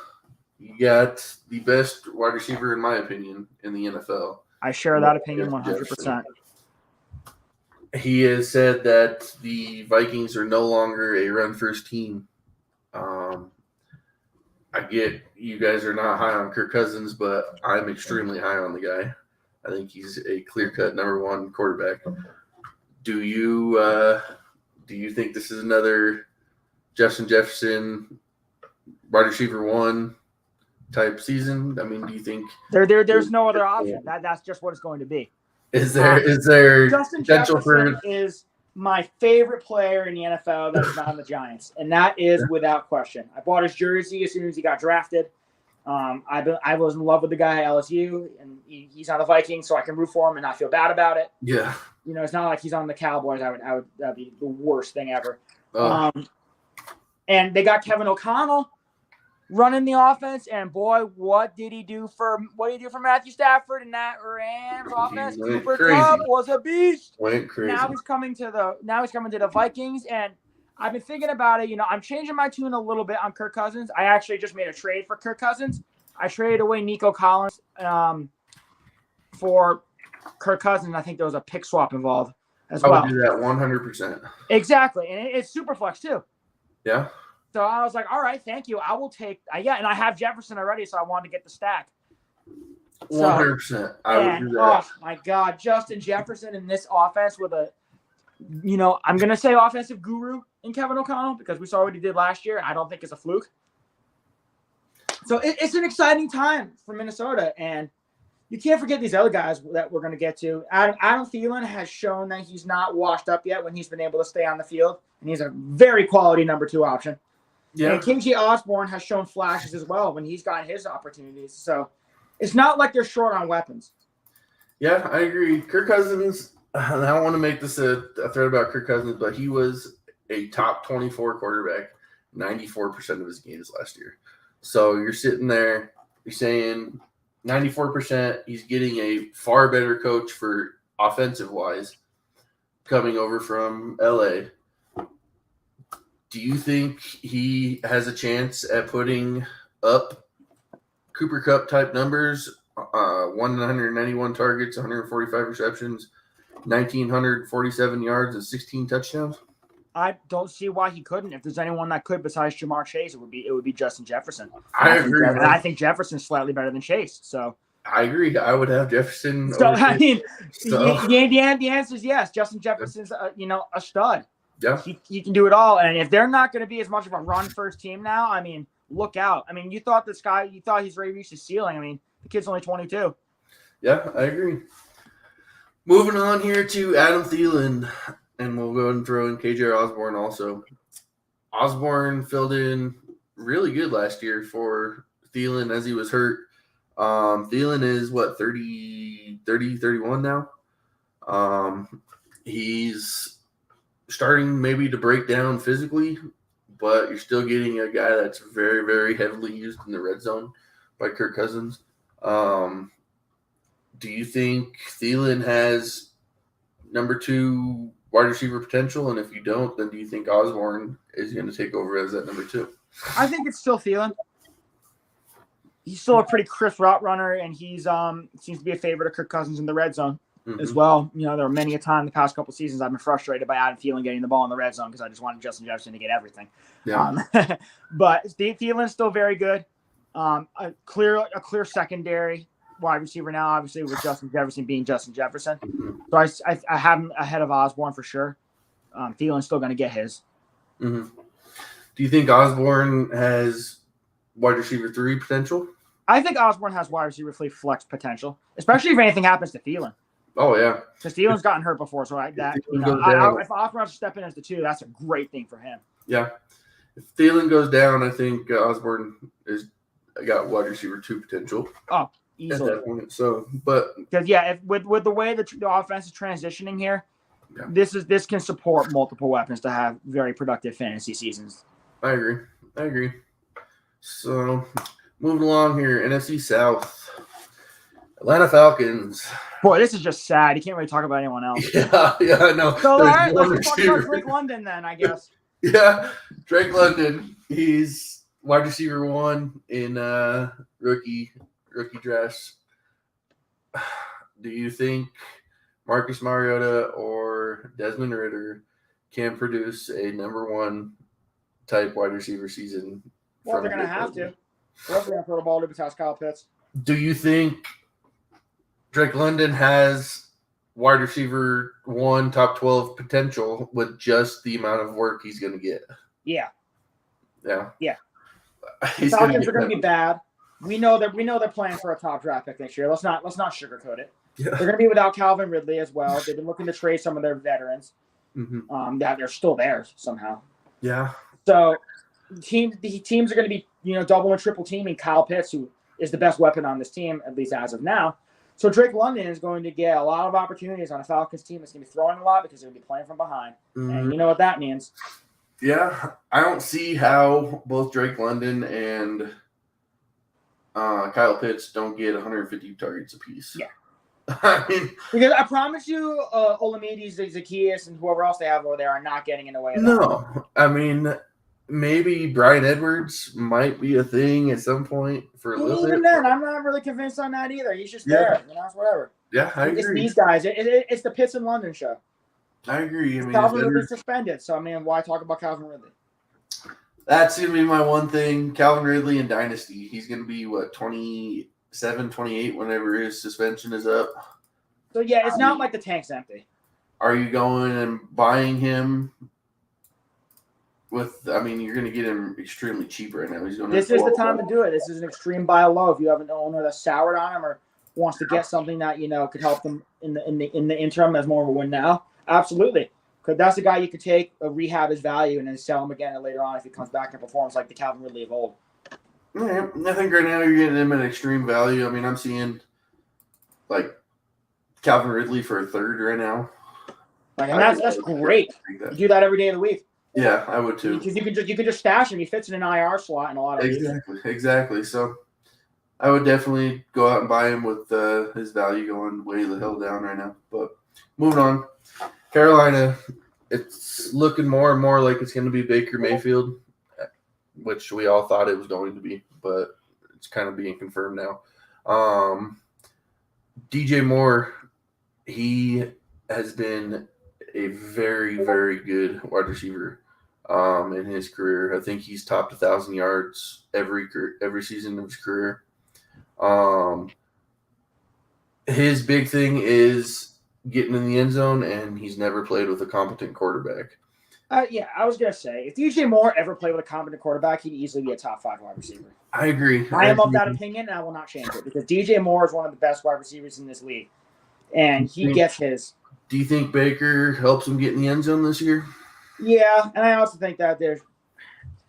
You got the best wide receiver, in my opinion, in the NFL. I share that opinion 100%. He has said that the Vikings are no longer a run-first team. I get you guys are not high on Kirk Cousins, but I'm extremely high on the guy. I think he's a clear-cut number one quarterback. Do you think this is another Justin Jefferson wide receiver one type season? I mean, do you think there's no other option? That's just what it's going to be. Is there Justin potential Jefferson for? is my favorite player in the NFL that is not on the Giants, and that is without question. I bought his jersey as soon as he got drafted. I was in love with the guy at LSU, and he's on the Vikings, so I can root for him and not feel bad about it. Yeah, it's not like he's on the Cowboys. That'd be the worst thing ever. Oh. And they got Kevin O'Connell running the offense, and boy, what did he do for Matthew Stafford and that Rams offense? Cooper Kupp was a beast. Went crazy. Now he's coming to the Vikings, and I've been thinking about it. I'm changing my tune a little bit on Kirk Cousins. I actually just made a trade for Kirk Cousins. I traded away Nico Collins for Kirk Cousins. I think there was a pick swap involved as well. I would do that 100%. Exactly, and it's super flex too. Yeah. So I was like, all right, thank you. I will take and I have Jefferson already, so I wanted to get the stack. 100%. I would do that. Oh my God, Justin Jefferson in this offense with I'm gonna say offensive guru in Kevin O'Connell because we saw what he did last year. I don't think it's a fluke. So it's an exciting time for Minnesota, and you can't forget these other guys that we're gonna get to. Adam Thielen has shown that he's not washed up yet when he's been able to stay on the field, and he's a very quality number 2 option. Yeah. And King J. Osborne has shown flashes as well when he's gotten his opportunities. So it's not like they're short on weapons. Yeah, I agree. Kirk Cousins, I don't want to make this a thread about Kirk Cousins, but he was a top 24 quarterback 94% of his games last year. So you're sitting there, you're saying 94%, he's getting a far better coach for offensive-wise coming over from L.A., do you think he has a chance at putting up Cooper Kupp type numbers? 191 targets, 145 receptions, 1,947 yards, and 16 touchdowns. I don't see why he couldn't. If there's anyone that could besides Jamar Chase, it would be Justin Jefferson. I agree. And I think Jefferson's slightly better than Chase. So I agree. I would have Jefferson. So I mean, the answer is yes. Justin Jefferson's a stud. Yeah, he can do it all. And if they're not going to be as much of a run-first team now, I mean, look out. I mean, you thought he's already reached his ceiling. I mean, the kid's only 22. Yeah, I agree. Moving on here to Adam Thielen, and we'll go and throw in KJ Osborne also. Osborne filled in really good last year for Thielen as he was hurt. Thielen is, 31 now? He's starting maybe to break down physically, but you're still getting a guy that's very, very heavily used in the red zone by Kirk Cousins. Do you think Thielen has number 2 wide receiver potential? And if you don't, then do you think Osborne is going to take over as that number 2? I think it's still Thielen. He's still a pretty crisp route runner, and he's seems to be a favorite of Kirk Cousins in the red zone. As well. There were many a time the past couple seasons I've been frustrated by Adam Thielen getting the ball in the red zone because I just wanted Justin Jefferson to get everything. Yeah. But Thielen's still very good. A clear secondary wide receiver now, obviously, with Justin Jefferson being Justin Jefferson. So I have him ahead of Osborne for sure. Thielen's still going to get his. Do you think Osborne has wide receiver 3 potential? I think Osborne has wide receiver 3 flex potential, especially if anything happens to Thielen. Oh, yeah. Because Thielen's gotten hurt before, so if Osborne has to step in as the 2, that's a great thing for him. Yeah. If Thielen goes down, I think Osborne is got wide receiver 2 potential. Oh, easily. At that point. So, but because with the way the offense is transitioning here, this can support multiple weapons to have very productive fantasy seasons. I agree. So, moving along here, NFC South. Atlanta Falcons. Boy, this is just sad. You can't really talk about anyone else. Yeah, I know. So, all right, let's talk about Drake London then, I guess. Yeah, Drake London. He's wide receiver 1 in rookie drafts. Do you think Marcus Mariota or Desmond Ridder can produce a number 1 type wide receiver season? Well, they're going to have to. Who else are going to throw the ball to besides Kyle Pitts? Do you think Drake London has wide receiver 1 top 12 potential with just the amount of work he's going to get? Yeah. Yeah. Yeah. He's Falcons are going to be bad. We know they're playing for a top draft pick next year. Let's not sugarcoat it. Yeah. They're going to be without Calvin Ridley as well. They've been looking to trade some of their veterans. Mm-hmm. That they're still there somehow. Yeah. So the teams are going to be double and triple teaming Kyle Pitts, who is the best weapon on this team, at least as of now. So Drake London is going to get a lot of opportunities on a Falcons team that's going to be throwing a lot because they're going to be playing from behind. Mm-hmm. And you know what that means. Yeah, I don't see how both Drake London and Kyle Pitts don't get 150 targets apiece. Yeah. I mean, because I promise you, Olamide, Zacchaeus, and whoever else they have over there are not getting in the way of that. No, I mean, maybe Brian Edwards might be a thing at some point for a little bit. Even then, I'm not really convinced on that either. He's just there. It's whatever. Yeah, I agree. It's these guys. It's the Pitts and London show. I agree. I mean, Calvin Ridley's suspended, so why talk about Calvin Ridley? That's going to be my one thing. Calvin Ridley in Dynasty. He's going to be, 27, 28 whenever his suspension is up. So, yeah, it's not like the tank's empty. Are you going and buying him you're going to get him extremely cheap right now. This is the time to do it. This is an extreme buy low. If you have an owner that's soured on him or wants to get something that, could help them in the interim as more of a win now, absolutely. Because that's the guy you could take, rehab his value, and then sell him again later on if he comes back and performs like the Calvin Ridley of old. Yeah, I think right now you're getting him at extreme value. I mean, I'm seeing Calvin Ridley for a third right now. And that's great. You do that every day of the week. Yeah, I would too. Because you can just stash him. He fits in an IR slot in a lot of leagues. Exactly. So I would definitely go out and buy him with his value going way the hell down right now. But moving on. Carolina, it's looking more and more like it's going to be Baker Mayfield, which we all thought it was going to be, but it's kind of being confirmed now. DJ Moore, he has been a very, very good wide receiver in his career. I think he's topped 1,000 yards every season of his career. His big thing is getting in the end zone, and he's never played with a competent quarterback. Yeah, I was going to say, if DJ Moore ever played with a competent quarterback, he'd easily be a top 5 wide receiver. I agree. I am of that opinion, and I will not change it, because DJ Moore is one of the best wide receivers in this league, and he gets his. Do you think Baker helps him get in the end zone this year? Yeah, and I also think that there's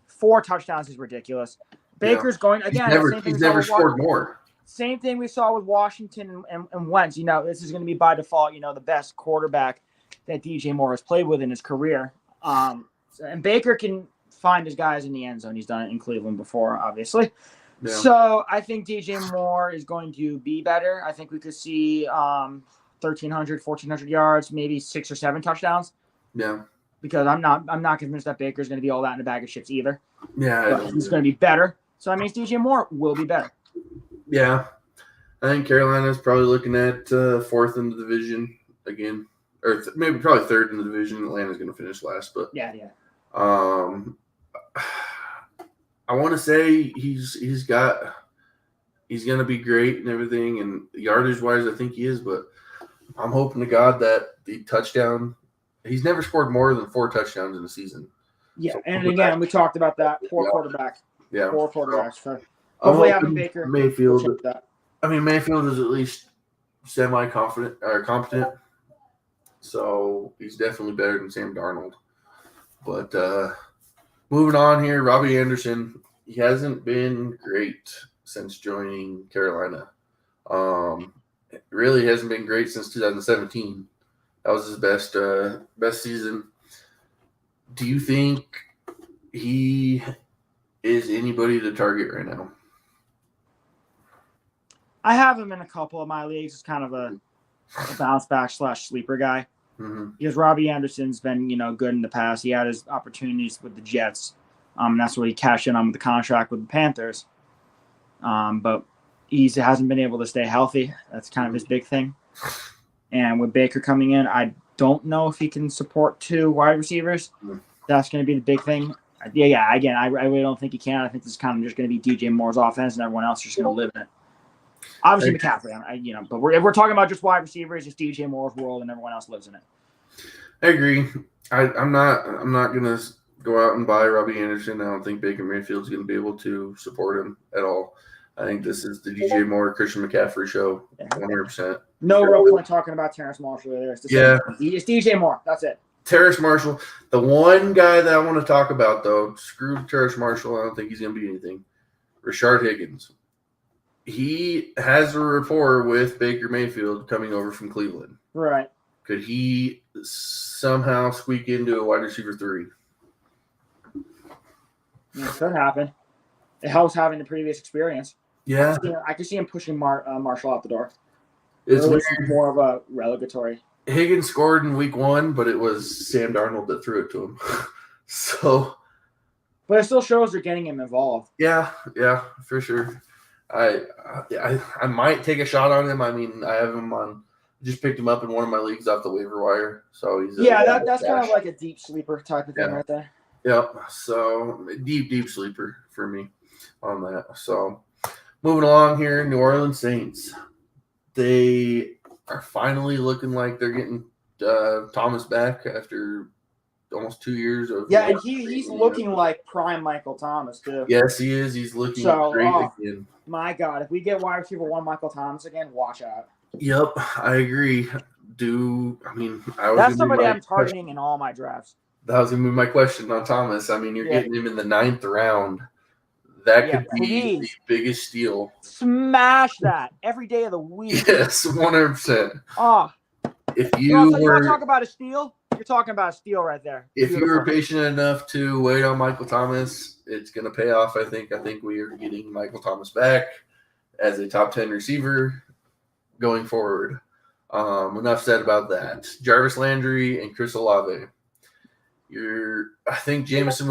4 touchdowns is ridiculous. Baker's going, again, he's never scored more. Same thing we saw with Washington and Wentz. This is going to be by default, the best quarterback that DJ Moore has played with in his career. And Baker can find his guys in the end zone. He's done it in Cleveland before, obviously. Yeah. So I think DJ Moore is going to be better. I think we could see 1,300, 1,400 yards, maybe 6 or 7 touchdowns. Yeah. Because I'm not convinced that Baker's going to be all that in a bag of chips either. Yeah. But he's going to be better. So that means DJ Moore will be better. Yeah, I think Carolina's probably looking at 4th in the division again, or maybe probably 3rd in the division. Atlanta's going to finish last, but yeah. I want to say he's going to be great and everything, and yardage wise, I think he is. But I'm hoping to God that the touchdown. He's never scored more than 4 touchdowns in a season. Yeah, so, and again, we talked about that. 4 quarterbacks. Yeah, 4 quarterbacks for. Hopefully having Baker. Mayfield is at least semi-confident or competent. So he's definitely better than Sam Darnold. But moving on here, Robbie Anderson, he hasn't been great since joining Carolina. It really hasn't been great since 2017. That was his best season. Do you think he is anybody to target right now? I have him in a couple of my leagues. It's kind of a bounce back / sleeper guy. Mm-hmm. Because Robbie Anderson's been, good in the past. He had his opportunities with the Jets. That's what he cashed in on with the contract with the Panthers. But he hasn't been able to stay healthy. That's kind of his big thing. And with Baker coming in, I don't know if he can support 2 wide receivers. That's going to be the big thing. Yeah. Again, I really don't think he can. I think this is kind of just going to be DJ Moore's offense, and everyone else is just going to live in it. Obviously, McCaffrey, but if we're talking about just wide receivers, it's DJ Moore's world, and everyone else lives in it. I agree. I'm not going to go out and buy Robbie Anderson. I don't think Baker Mayfield's going to be able to support him at all. I think this is the DJ Moore, Christian McCaffrey show, 100%. No real point talking about Terrace Marshall there. It's DJ Moore. That's it. Terrace Marshall. The one guy that I want to talk about, though, screw Terrace Marshall. I don't think he's going to be anything. Rashard Higgins. He has a rapport with Baker Mayfield coming over from Cleveland. Right. Could he somehow squeak into a wide receiver 3? Yeah, it could happen. It helps having the previous experience. Yeah. I can see him pushing Marshall out the door. It's more of a relegatory. Higgins scored in week 1, but it was Sam Darnold that threw it to him. So. But it still shows they're getting him involved. Yeah, for sure. I might take a shot on him. I mean, I have him on. Just picked him up in one of my leagues off the waiver wire. So he's that's kind of like a deep sleeper type of thing right there. Yep. So deep sleeper for me on that. So moving along here, New Orleans Saints. They are finally looking like they're getting Thomas back after almost 2 years of. Yeah, and he's looking like prime Michael Thomas too. Yes, he is. He's looking great again. My God, if we get wide receiver 1 Michael Thomas again, watch out. Yep, I agree. That's somebody I'm targeting in all my drafts. That was going to be my question on Thomas. I mean, you're getting him in the 9th round. That could be the biggest steal. Smash that every day of the week. Yes, 100%. Oh, if you want to talk about a steal, you're talking about a steal right there. If you were patient enough to wait on Michael Thomas, it's going to pay off. I think we are getting Michael Thomas back as a top 10 receiver going forward. Enough said about that. Jarvis Landry and Chris Olave. I think Jameis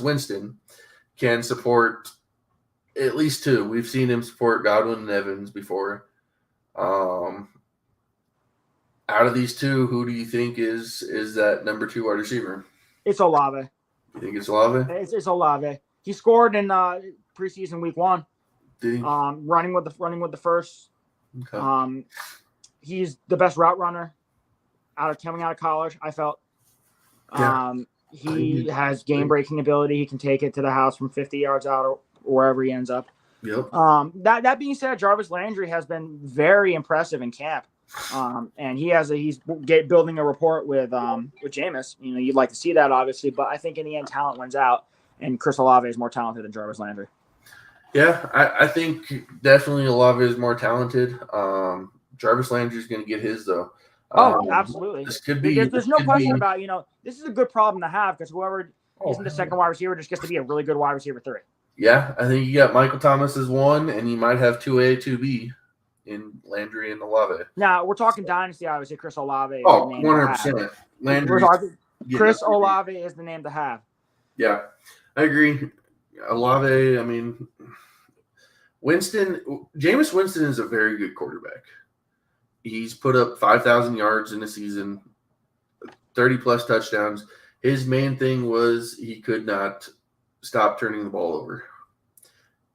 Winston can support at least 2. We've seen him support Godwin and Evans before. Out of these 2, who do you think is that number 2 wide receiver? It's Olave. You think it's Olave? It's Olave. He scored in preseason week 1. Did he? Running with the first. Okay. He's the best route runner coming out of college, I felt. He has game-breaking ability. He can take it to the house from 50 yards out or wherever he ends up. Yep. That being said, Jarvis Landry has been very impressive in camp. And he's building a rapport with Jameis. You'd like to see that, obviously, but I think in the end, talent wins out, and Chris Olave is more talented than Jarvis Landry. Yeah, I think definitely Olave is more talented. Jarvis Landry is going to get his, though. Absolutely. This could be. There's no question about, this is a good problem to have because whoever isn't the second wide receiver just gets to be a really good wide receiver 3. Yeah, I think you got Michael Thomas as 1, and you might have 2A, 2B in Landry and Olave. Now, we're talking Dynasty, obviously. Chris Olave. 100%. Landry. Chris Olave is the name to have. Yeah, I agree. Olave, Jameis Winston is a very good quarterback. He's put up 5,000 yards in a season, 30-plus touchdowns. His main thing was he could not stop turning the ball over.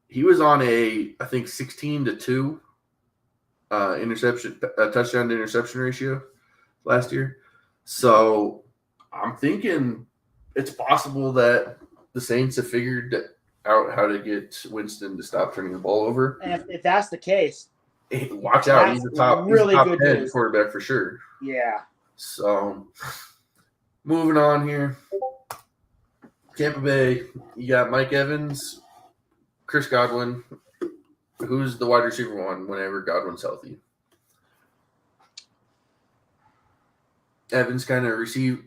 He was on I think 16-2 touchdown to interception ratio last year. So I'm thinking it's possible that the Saints have figured out how to get Winston to stop turning the ball over. And if that's the case, watch out. He's a top 10 quarterback for sure. Yeah. So moving on here. Tampa Bay, you got Mike Evans, Chris Godwin. Who's the wide receiver 1 whenever Godwin's healthy? Evans kind of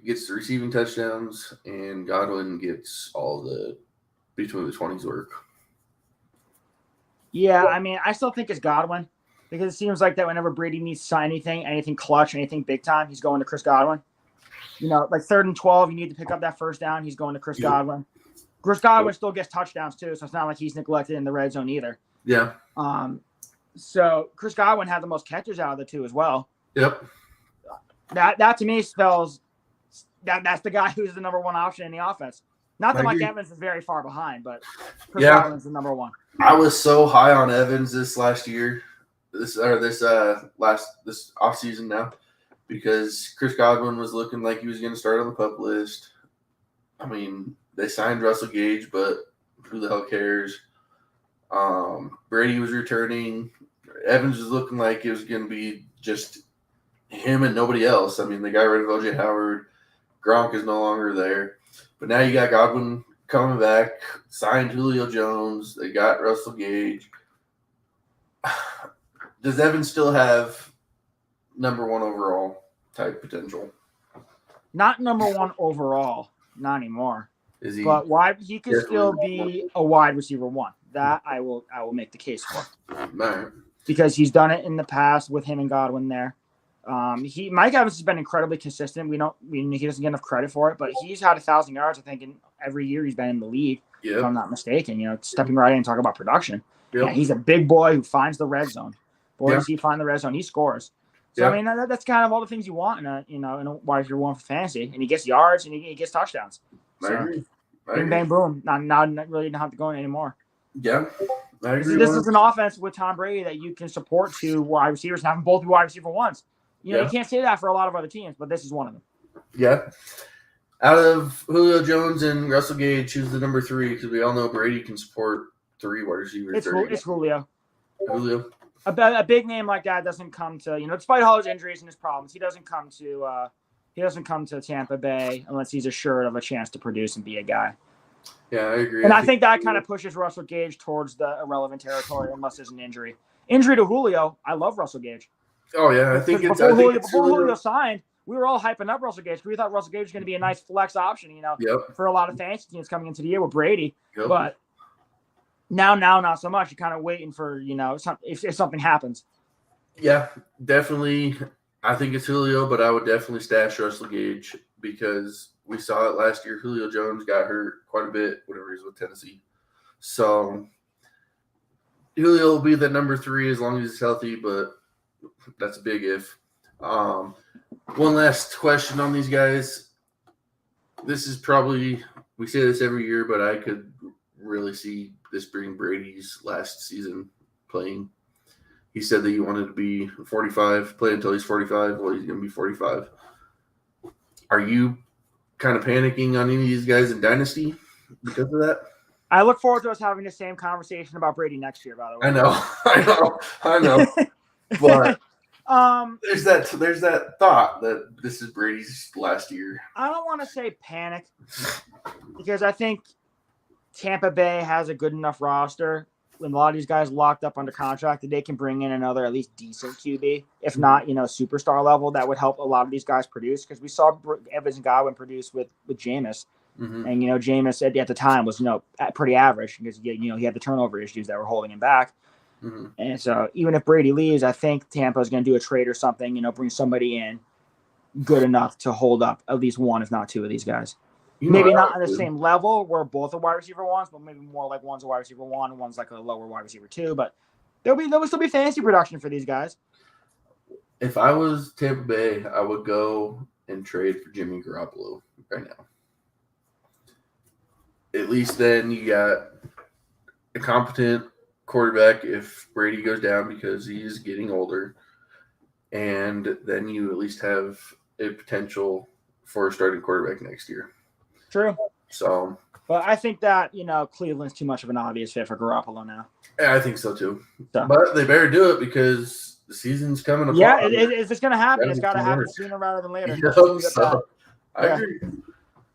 gets the receiving touchdowns, and Godwin gets all the between the 20s work. Yeah, I still think it's Godwin because it seems like that whenever Brady needs to sign anything clutch, anything big time, he's going to Chris Godwin. Like 3rd and 12, you need to pick up that first down, he's going to Chris Godwin. Chris Godwin still gets touchdowns too, so it's not like he's neglected in the red zone either. Yeah. So Chris Godwin had the most catches out of the 2 as well. Yep. That to me spells that's the guy who's the number one option in the offense. Not that Mike Evans is very far behind, but Chris Godwin's the number one. I was so high on Evans this last year, this offseason now, because Chris Godwin was looking like he was going to start on the PUP list. I mean, they signed Russell Gage, but who the hell cares? Brady was returning. Evans was looking like it was going to be just him and nobody else. I mean, they got rid of O.J. Howard. Gronk is no longer there. But now you got Godwin coming back, signed Julio Jones. They got Russell Gage. Does Evans still have number one overall type potential? Not number one overall. Not anymore. Is he? But he could still be a wide receiver one. That I will make the case for. Right. Because he's done it in the past with him and Godwin there. Mike Evans has been incredibly consistent. He doesn't get enough credit for it, but he's had 1,000 yards, I think, in every year he's been in the league. Yep. If I'm not mistaken. Stepping right in and talking about production. Yep. Yeah, he's a big boy who finds the red zone. Does he find the red zone? He scores. So I mean, that's kind of all the things you want in a wide receiver one for fantasy, and he gets yards and he gets touchdowns. So, I agree. Bing bang boom. Not really don't have to go in anymore. Yeah. I agree. This is an offense with Tom Brady that you can support two wide receivers and have them both be wide receiver ones. You can't say that for a lot of other teams, but this is one of them. Yeah. Out of Julio Jones and Russell Gage, who's the number three? Because we all know Brady can support 3 wide receivers. It's Julio. Julio. A big name like that doesn't come to, despite all his injuries and his problems, he doesn't come to Tampa Bay unless he's assured of a chance to produce and be a guy. Yeah, I agree. And I think that kind of pushes Russell Gage towards the irrelevant territory unless there's an injury. Injury to Julio, I love Russell Gage. Oh, yeah. I think before Julio signed, we were all hyping up Russell Gage. We thought Russell Gage was going to be a nice flex option, for a lot of fantasy teams coming into the year with Brady. Yep. But now not so much. You're kind of waiting for, if something happens. Yeah, definitely. I think it's Julio, but I would definitely stash Russell Gage because we saw it last year. Julio Jones got hurt quite a bit whenever he was with Tennessee. So Julio will be the number 3 as long as he's healthy, but that's a big if. One last question on these guys. This is probably, we say this every year, but I could really see this being Brady's last season playing. He said that he wanted to be 45, play until he's 45. Well, he's going to be 45. Are you kind of panicking on any of these guys in Dynasty because of that? I look forward to us having the same conversation about Brady next year, by the way. I know. But there's that thought that this is Brady's last year. I don't want to say panic because I think Tampa Bay has a good enough roster when a lot of these guys locked up under contract that they can bring in another at least decent QB, if not, superstar level. That would help a lot of these guys produce because we saw Evans and Godwin produce with Jameis. Mm-hmm. And, Jameis at the time was, pretty average because, he had the turnover issues that were holding him back. Mm-hmm. And so even if Brady leaves, I think Tampa is going to do a trade or something, bring somebody in good enough to hold up at least one, if not two of these guys. Maybe not on the same level where both are wide receiver ones, but maybe more like one's a wide receiver 1 and one's like a lower wide receiver 2. But there will still be fantasy production for these guys. If I was Tampa Bay, I would go and trade for Jimmy Garoppolo right now. At least then you got a competent quarterback if Brady goes down because he's getting older. And then you at least have a potential for a starting quarterback next year. True. So, but I think that, Cleveland's too much of an obvious fit for Garoppolo now. Yeah, I think so too. So. But they better do it because the season's coming apart. Yeah, if it's going to happen, it's got to happen sooner rather than later. I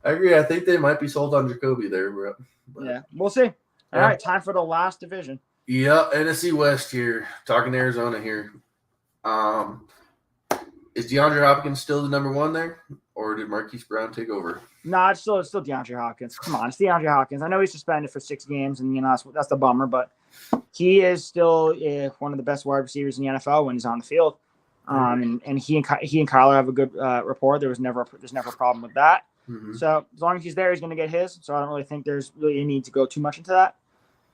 agree. I think they might be sold on Jacoby there, bro. But, yeah, we'll see. All right, time for the last division. Yeah, NFC West here. Talking Arizona here. Is DeAndre Hopkins still the number 1 there? Or did Marquise Brown take over? No, it's still DeAndre Hopkins. Come on, it's DeAndre Hopkins. I know he's suspended for 6 games, and that's the bummer. But he is still one of the best wide receivers in the NFL when he's on the field. And he and Kyler have a good rapport. There's never a problem with that. Mm-hmm. So as long as he's there, he's going to get his. So I don't really think there's really a need to go too much into that.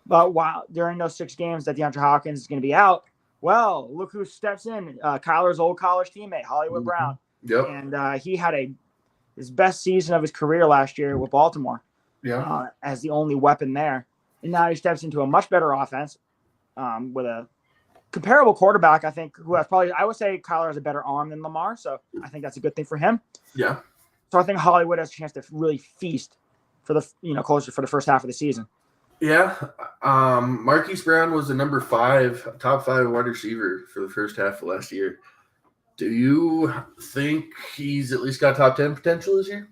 But during those 6 games that DeAndre Hopkins is going to be out, well, look who steps in. Kyler's old college teammate, Hollywood Brown. Yep. And he had a his best season of his career last year with Baltimore. Yeah. As the only weapon there. And now he steps into a much better offense with a comparable quarterback, I think, who has probably, I would say Kyler has a better arm than Lamar. So I think that's a good thing for him. Yeah. So I think Hollywood has a chance to really feast for the closer for the first half of the season. Yeah. Marquise Brown was the top 5 wide receiver for the first half of last year. Do you think he's at least got top 10 potential this year?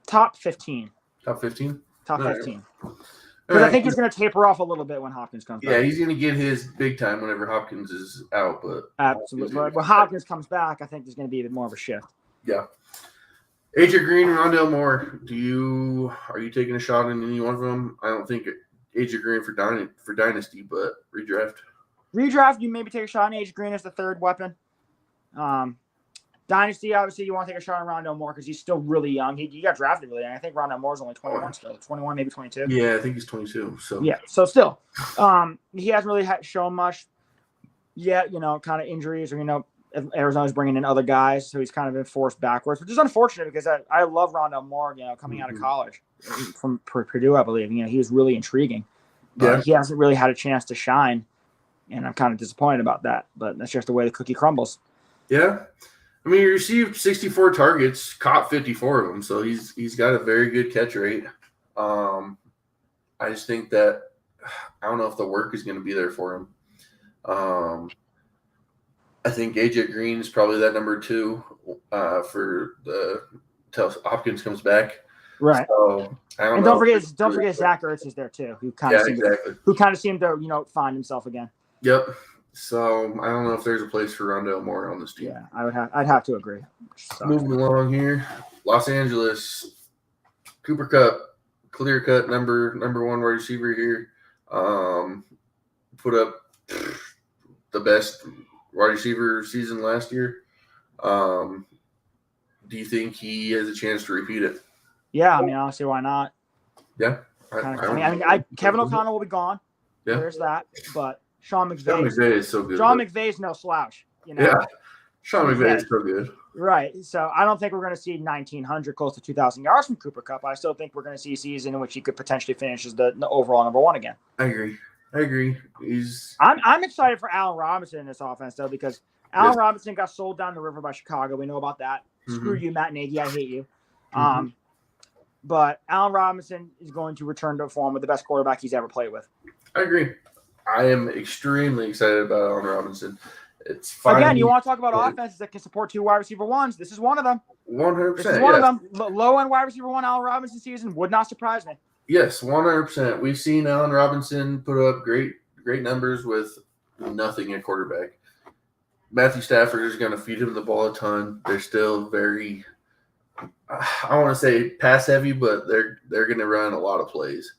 Top 15. Top 15? Top All 15. Right. Because I think he's going to taper off a little bit when Hopkins comes back. Yeah, he's going to get his big time whenever Hopkins is out. But absolutely. But when Hopkins comes back, I think there's going to be a bit more of a shift. Yeah. AJ Green and Rondale Moore, are you taking a shot in any one of them? I don't think AJ Green for Dynasty, but redraft. Redraft, you maybe take a shot on AJ Green as the third weapon. Dynasty, obviously, you want to take a shot on Rondale Moore because he's still really young. He got drafted really young. I think Rondale Moore's only 21 still. 21, maybe 22. Yeah, I think he's 22. So yeah, so still. He hasn't really shown much yet, kind of injuries or, Arizona's bringing in other guys, so he's kind of been forced backwards, which is unfortunate because I love Rondale Moore, coming out of college from Purdue, I believe. He was really intriguing. But he hasn't really had a chance to shine, and I'm kind of disappointed about that. But that's just the way the cookie crumbles. Yeah. I mean, he received 64 targets, caught 54 of them, so he's got a very good catch rate. I just think that I don't know if the work is going to be there for him. I think AJ Green is probably that number 2 until Hopkins comes back. Right. So I don't and know. Don't forget Zach Ertz is there too, who kind of seemed to find himself again. Yep. So I don't know if there's a place for Rondale Moore on this team. Yeah, I'd have to agree. Moving along here, Los Angeles, Cooper Kupp, clear cut number 1 wide receiver here. Put up the best wide receiver season last year. Do you think he has a chance to repeat it? Yeah, I mean, honestly, why not? Yeah. Kevin O'Connell will be gone. Yeah. There's that. But Sean McVay is so good. Sean McVay's no slouch. Yeah. Sean McVay is so good. Right. So I don't think we're going to see 1,900, close to 2,000 yards from Cooper Kupp. I still think we're going to see a season in which he could potentially finish as the overall number 1 again. I agree. I'm excited for Allen Robinson in this offense, though, because Allen Robinson got sold down the river by Chicago. We know about that. Mm-hmm. Screw you, Matt Nagy. I hate you. Mm-hmm. But Allen Robinson is going to return to form with the best quarterback he's ever played with. I agree. I am extremely excited about Allen Robinson. It's fine. Again, you want to talk about offenses that can support 2 wide receiver 1s. This is one of them. 100%. This is one of them. Low-end wide receiver 1 Allen Robinson season would not surprise me. Yes, 100%. We've seen Allen Robinson put up great numbers with nothing at quarterback. Matthew Stafford is going to feed him the ball a ton. They're still very, I don't want to say pass heavy, but they're going to run a lot of plays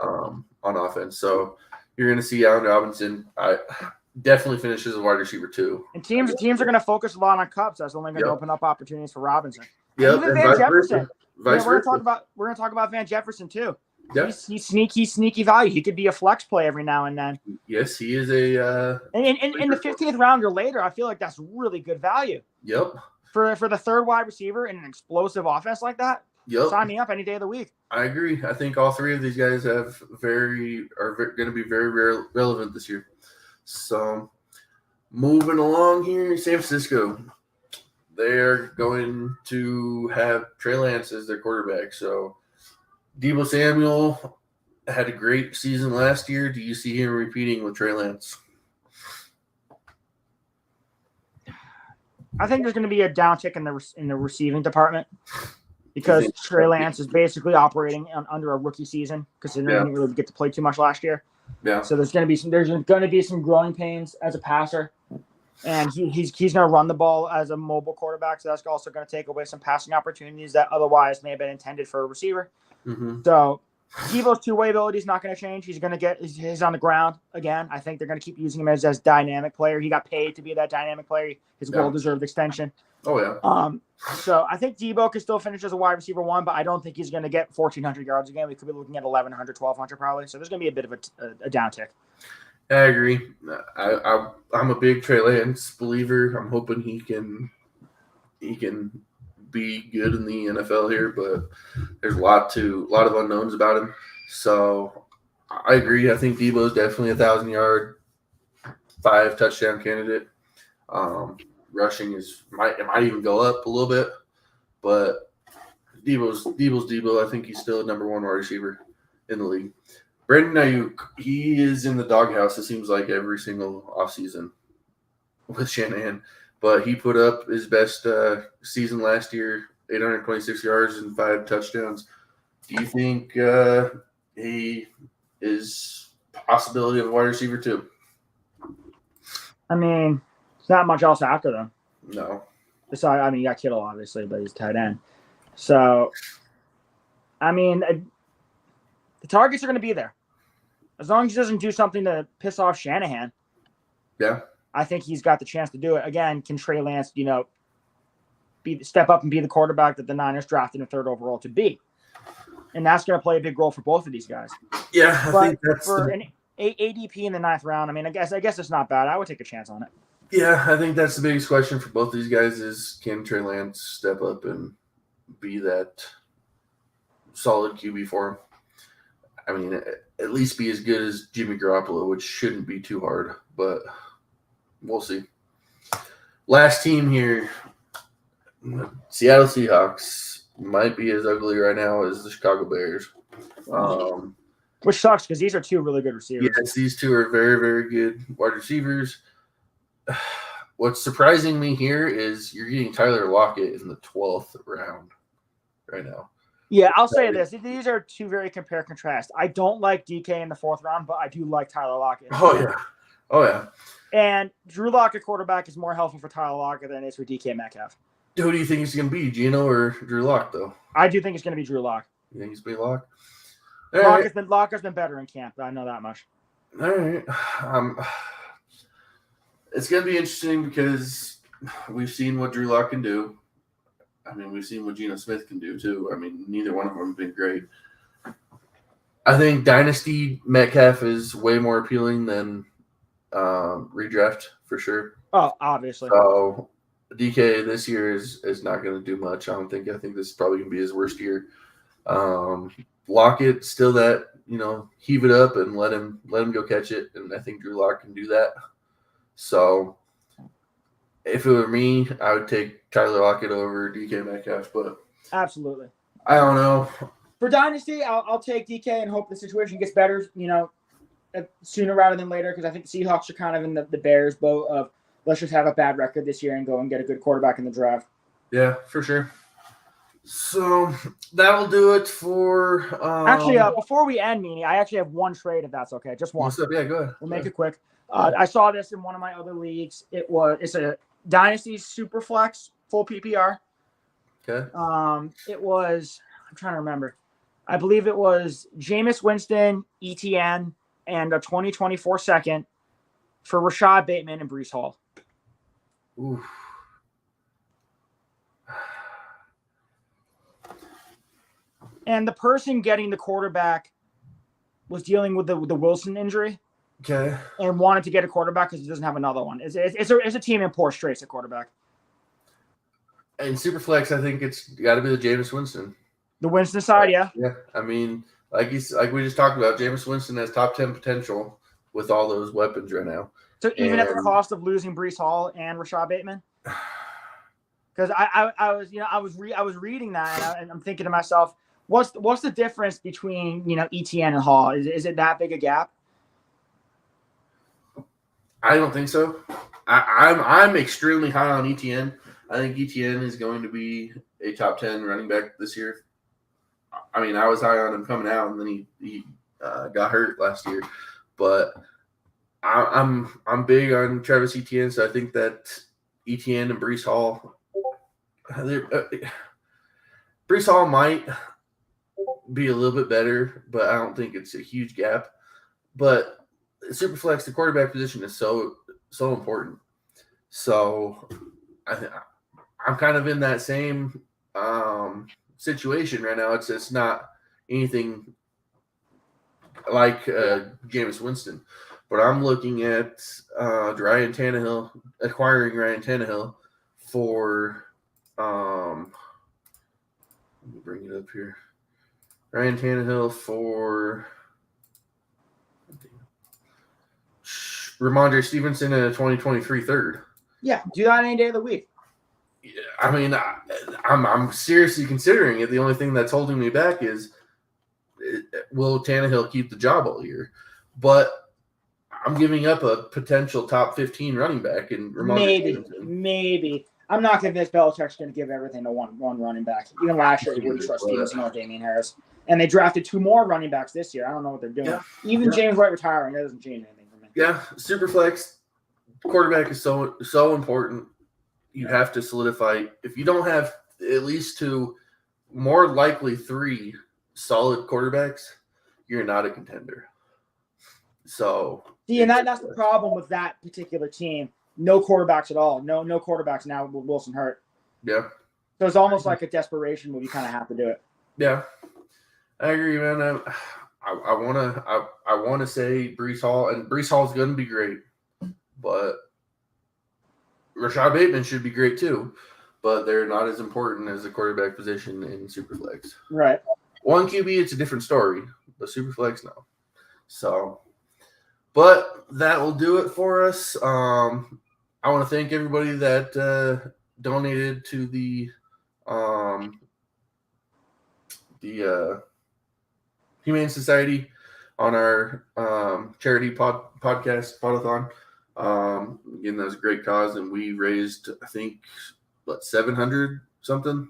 on offense. So you're going to see Allen Robinson definitely finish as a wide receiver 2. And teams are going to focus a lot on Kupp. So that's only going to open up opportunities for Robinson. Yep. Even Van Jefferson. We're going to talk about Van Jefferson too. Yeah. He's sneaky value. He could be a flex play every now and then. Yes, he is a. And in the 15th round or later, I feel like that's really good value. Yep. For the third wide receiver in an explosive offense like that. Yep. Sign me up any day of the week. I agree. I think all 3 of these guys are going to be very relevant this year. So, moving along here, San Francisco. They're going to have Trey Lance as their quarterback. So, Deebo Samuel had a great season last year. Do you see him repeating with Trey Lance? I think there's going to be a downtick in the receiving department because Trey Lance is basically operating under a rookie season because he didn't really get to play too much last year. Yeah. So there's going to be some growing pains as a passer, and he's going to run the ball as a mobile quarterback. So that's also going to take away some passing opportunities that otherwise may have been intended for a receiver. Mm-hmm. So Deebo's 2-way ability is not going to change. He's going to get his on the ground again. I think they're going to keep using him as dynamic player. He got paid to be that dynamic player. His well-deserved extension. Oh, yeah. So I think Deebo can still finish as a wide receiver 1, but I don't think he's going to get 1,400 yards a game. We could be looking at 1,100, 1,200 probably. So there's going to be a bit of a downtick. I agree. I'm a big Trey Lance believer. I'm hoping he can be good in the NFL here, but there's a lot of unknowns about him. So I agree. I think Debo's definitely 1,000-yard, 5 touchdown candidate. Rushing it might even go up a little bit, but Debo's Debo. I think he's still a number 1 wide receiver in the league. Brandon Ayuk, he is in the doghouse, it seems like, every single offseason with Shanahan. But he put up his best season last year, 826 yards and 5 touchdowns. Do you think he is a possibility of a wide receiver too? I mean, it's not much else after them. No. Besides, I mean, you got Kittle, obviously, but he's tight end. So, I mean, the targets are going to be there. As long as he doesn't do something to piss off Shanahan. Yeah. I think he's got the chance to do it. Again, can Trey Lance, step up and be the quarterback that the Niners drafted in 3rd overall to be? And that's going to play a big role for both of these guys. Yeah, I think that's for an ADP in the 9th round. I mean, I guess it's not bad. I would take a chance on it. Yeah, I think that's the biggest question for both of these guys is, can Trey Lance step up and be that solid QB for him? I mean, at least be as good as Jimmy Garoppolo, which shouldn't be too hard, but we'll see. Last team here, Seattle Seahawks, might be as ugly right now as the Chicago Bears. Which sucks because these are 2 really good receivers. Yes, these 2 are very, very good wide receivers. What's surprising me here is you're getting Tyler Lockett in the 12th round right now. Yeah, I'll say this. These are 2 very compare and contrast. I don't like DK in the 4th round, but I do like Tyler Lockett. Oh, yeah. And Drew Lock at quarterback is more helpful for Tyler Lockett than it is for DK Metcalf. Who do you think he's going to be, Gino or Drew Lock, though? I do think it's going to be Drew Lock. You think he's going to be Lock? Lock has been better in camp. I know that much. All right. It's going to be interesting because we've seen what Drew Lock can do. I mean, we've seen what Geno Smith can do, too. I mean, neither one of them have been great. I think Dynasty Metcalf is way more appealing than redraft, for sure. Oh, obviously. So DK this year is not going to do much. I think this is probably going to be his worst year. Lockett, still that, heave it up and let him go catch it. And I think Drew Lock can do that. So if it were me, I would take Tyler Lockett over DK Metcalf, but absolutely, I don't know. For Dynasty, I'll take DK and hope the situation gets better, sooner rather than later, because I think the Seahawks are kind of in the Bears boat of let's just have a bad record this year and go and get a good quarterback in the draft. Yeah, for sure. So that will do it for. Actually, before we end, Meanie, I actually have one trade if that's okay. Just one. What's up? Yeah, go ahead. We'll make it quick. I saw this in one of my other leagues. It's a Dynasty Superflex full PPR. Okay. It was, I'm trying to remember. I believe it was Jameis Winston, ETN, and a 2024 second for Rashad Bateman and Breece Hall. Oof. And the person getting the quarterback was dealing with the Wilson injury. Okay. And wanted to get a quarterback because he doesn't have another one. It's a team in poor straits at quarterback. And Superflex, I think it's got to be the Jameis Winston. The Winston side, yeah. Yeah, I mean, like we just talked about, Jameis Winston has top 10 potential with all those weapons right now. So even at the cost of losing Breece Hall and Rashad Bateman, because I was reading that and I'm thinking to myself, what's the difference between ETN and Hall? Is it that big a gap? I don't think so. I'm extremely high on ETN. I think ETN is going to be a top 10 running back this year. I mean, I was high on him coming out, and then he got hurt last year. But I'm big on Travis Etienne, so I think that Etienne and Breece Hall, Breece Hall might be a little bit better, but I don't think it's a huge gap. But Superflex, the quarterback position is so important. So I'm kind of in that same situation right now. It's not anything like Jameis Winston, but I'm looking at acquiring Ryan Tannehill for Let me bring it up here. Ryan Tannehill for Ramondre Stevenson in a 2023 third. Yeah, do that any day of the week. Yeah, I mean, I'm seriously considering it. The only thing that's holding me back is will Tannehill keep the job all year? But I'm giving up a potential top 15 running back in Ramondre Stevenson. Maybe. I'm not convinced Belichick's going to give everything to one running back. Even last year, he wouldn't trust Stevenson or Damian Harris. And they drafted 2 more running backs this year. I don't know what they're doing. Yeah. Even James White retiring, that doesn't change anything for me. Yeah, Superflex quarterback is so important. You have to solidify. If you don't have at least 2, more likely 3 solid quarterbacks, you're not a contender. So see, and that's the problem with that particular team. No quarterbacks at all. No quarterbacks now with Wilson hurt. Yeah. So it's almost like a desperation move. You kind of have to do it. Yeah, I agree, man. I wanna say Breece Hall, and Breece Hall's gonna be great, but Rashad Bateman should be great too. But they're not as important as the quarterback position in Superflex. Right. 1 QB, it's a different story, but Superflex, no. So, but that will do it for us. I want to thank everybody that donated to the Humane Society on our charity podcast podathon. Again, that was a great cause, and we raised, I think, 700 something.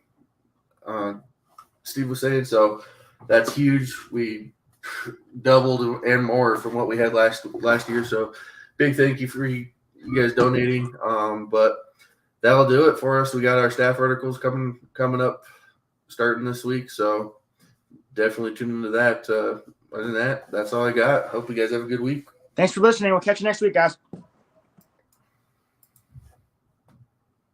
Steve was saying, so that's huge. We doubled and more from what we had last year. So big thank you for you guys donating. But that'll do it for us. We got our staff articles coming up starting this week. So definitely tune into that. Other than that, that's all I got. Hope you guys have a good week. Thanks for listening. We'll catch you next week, guys.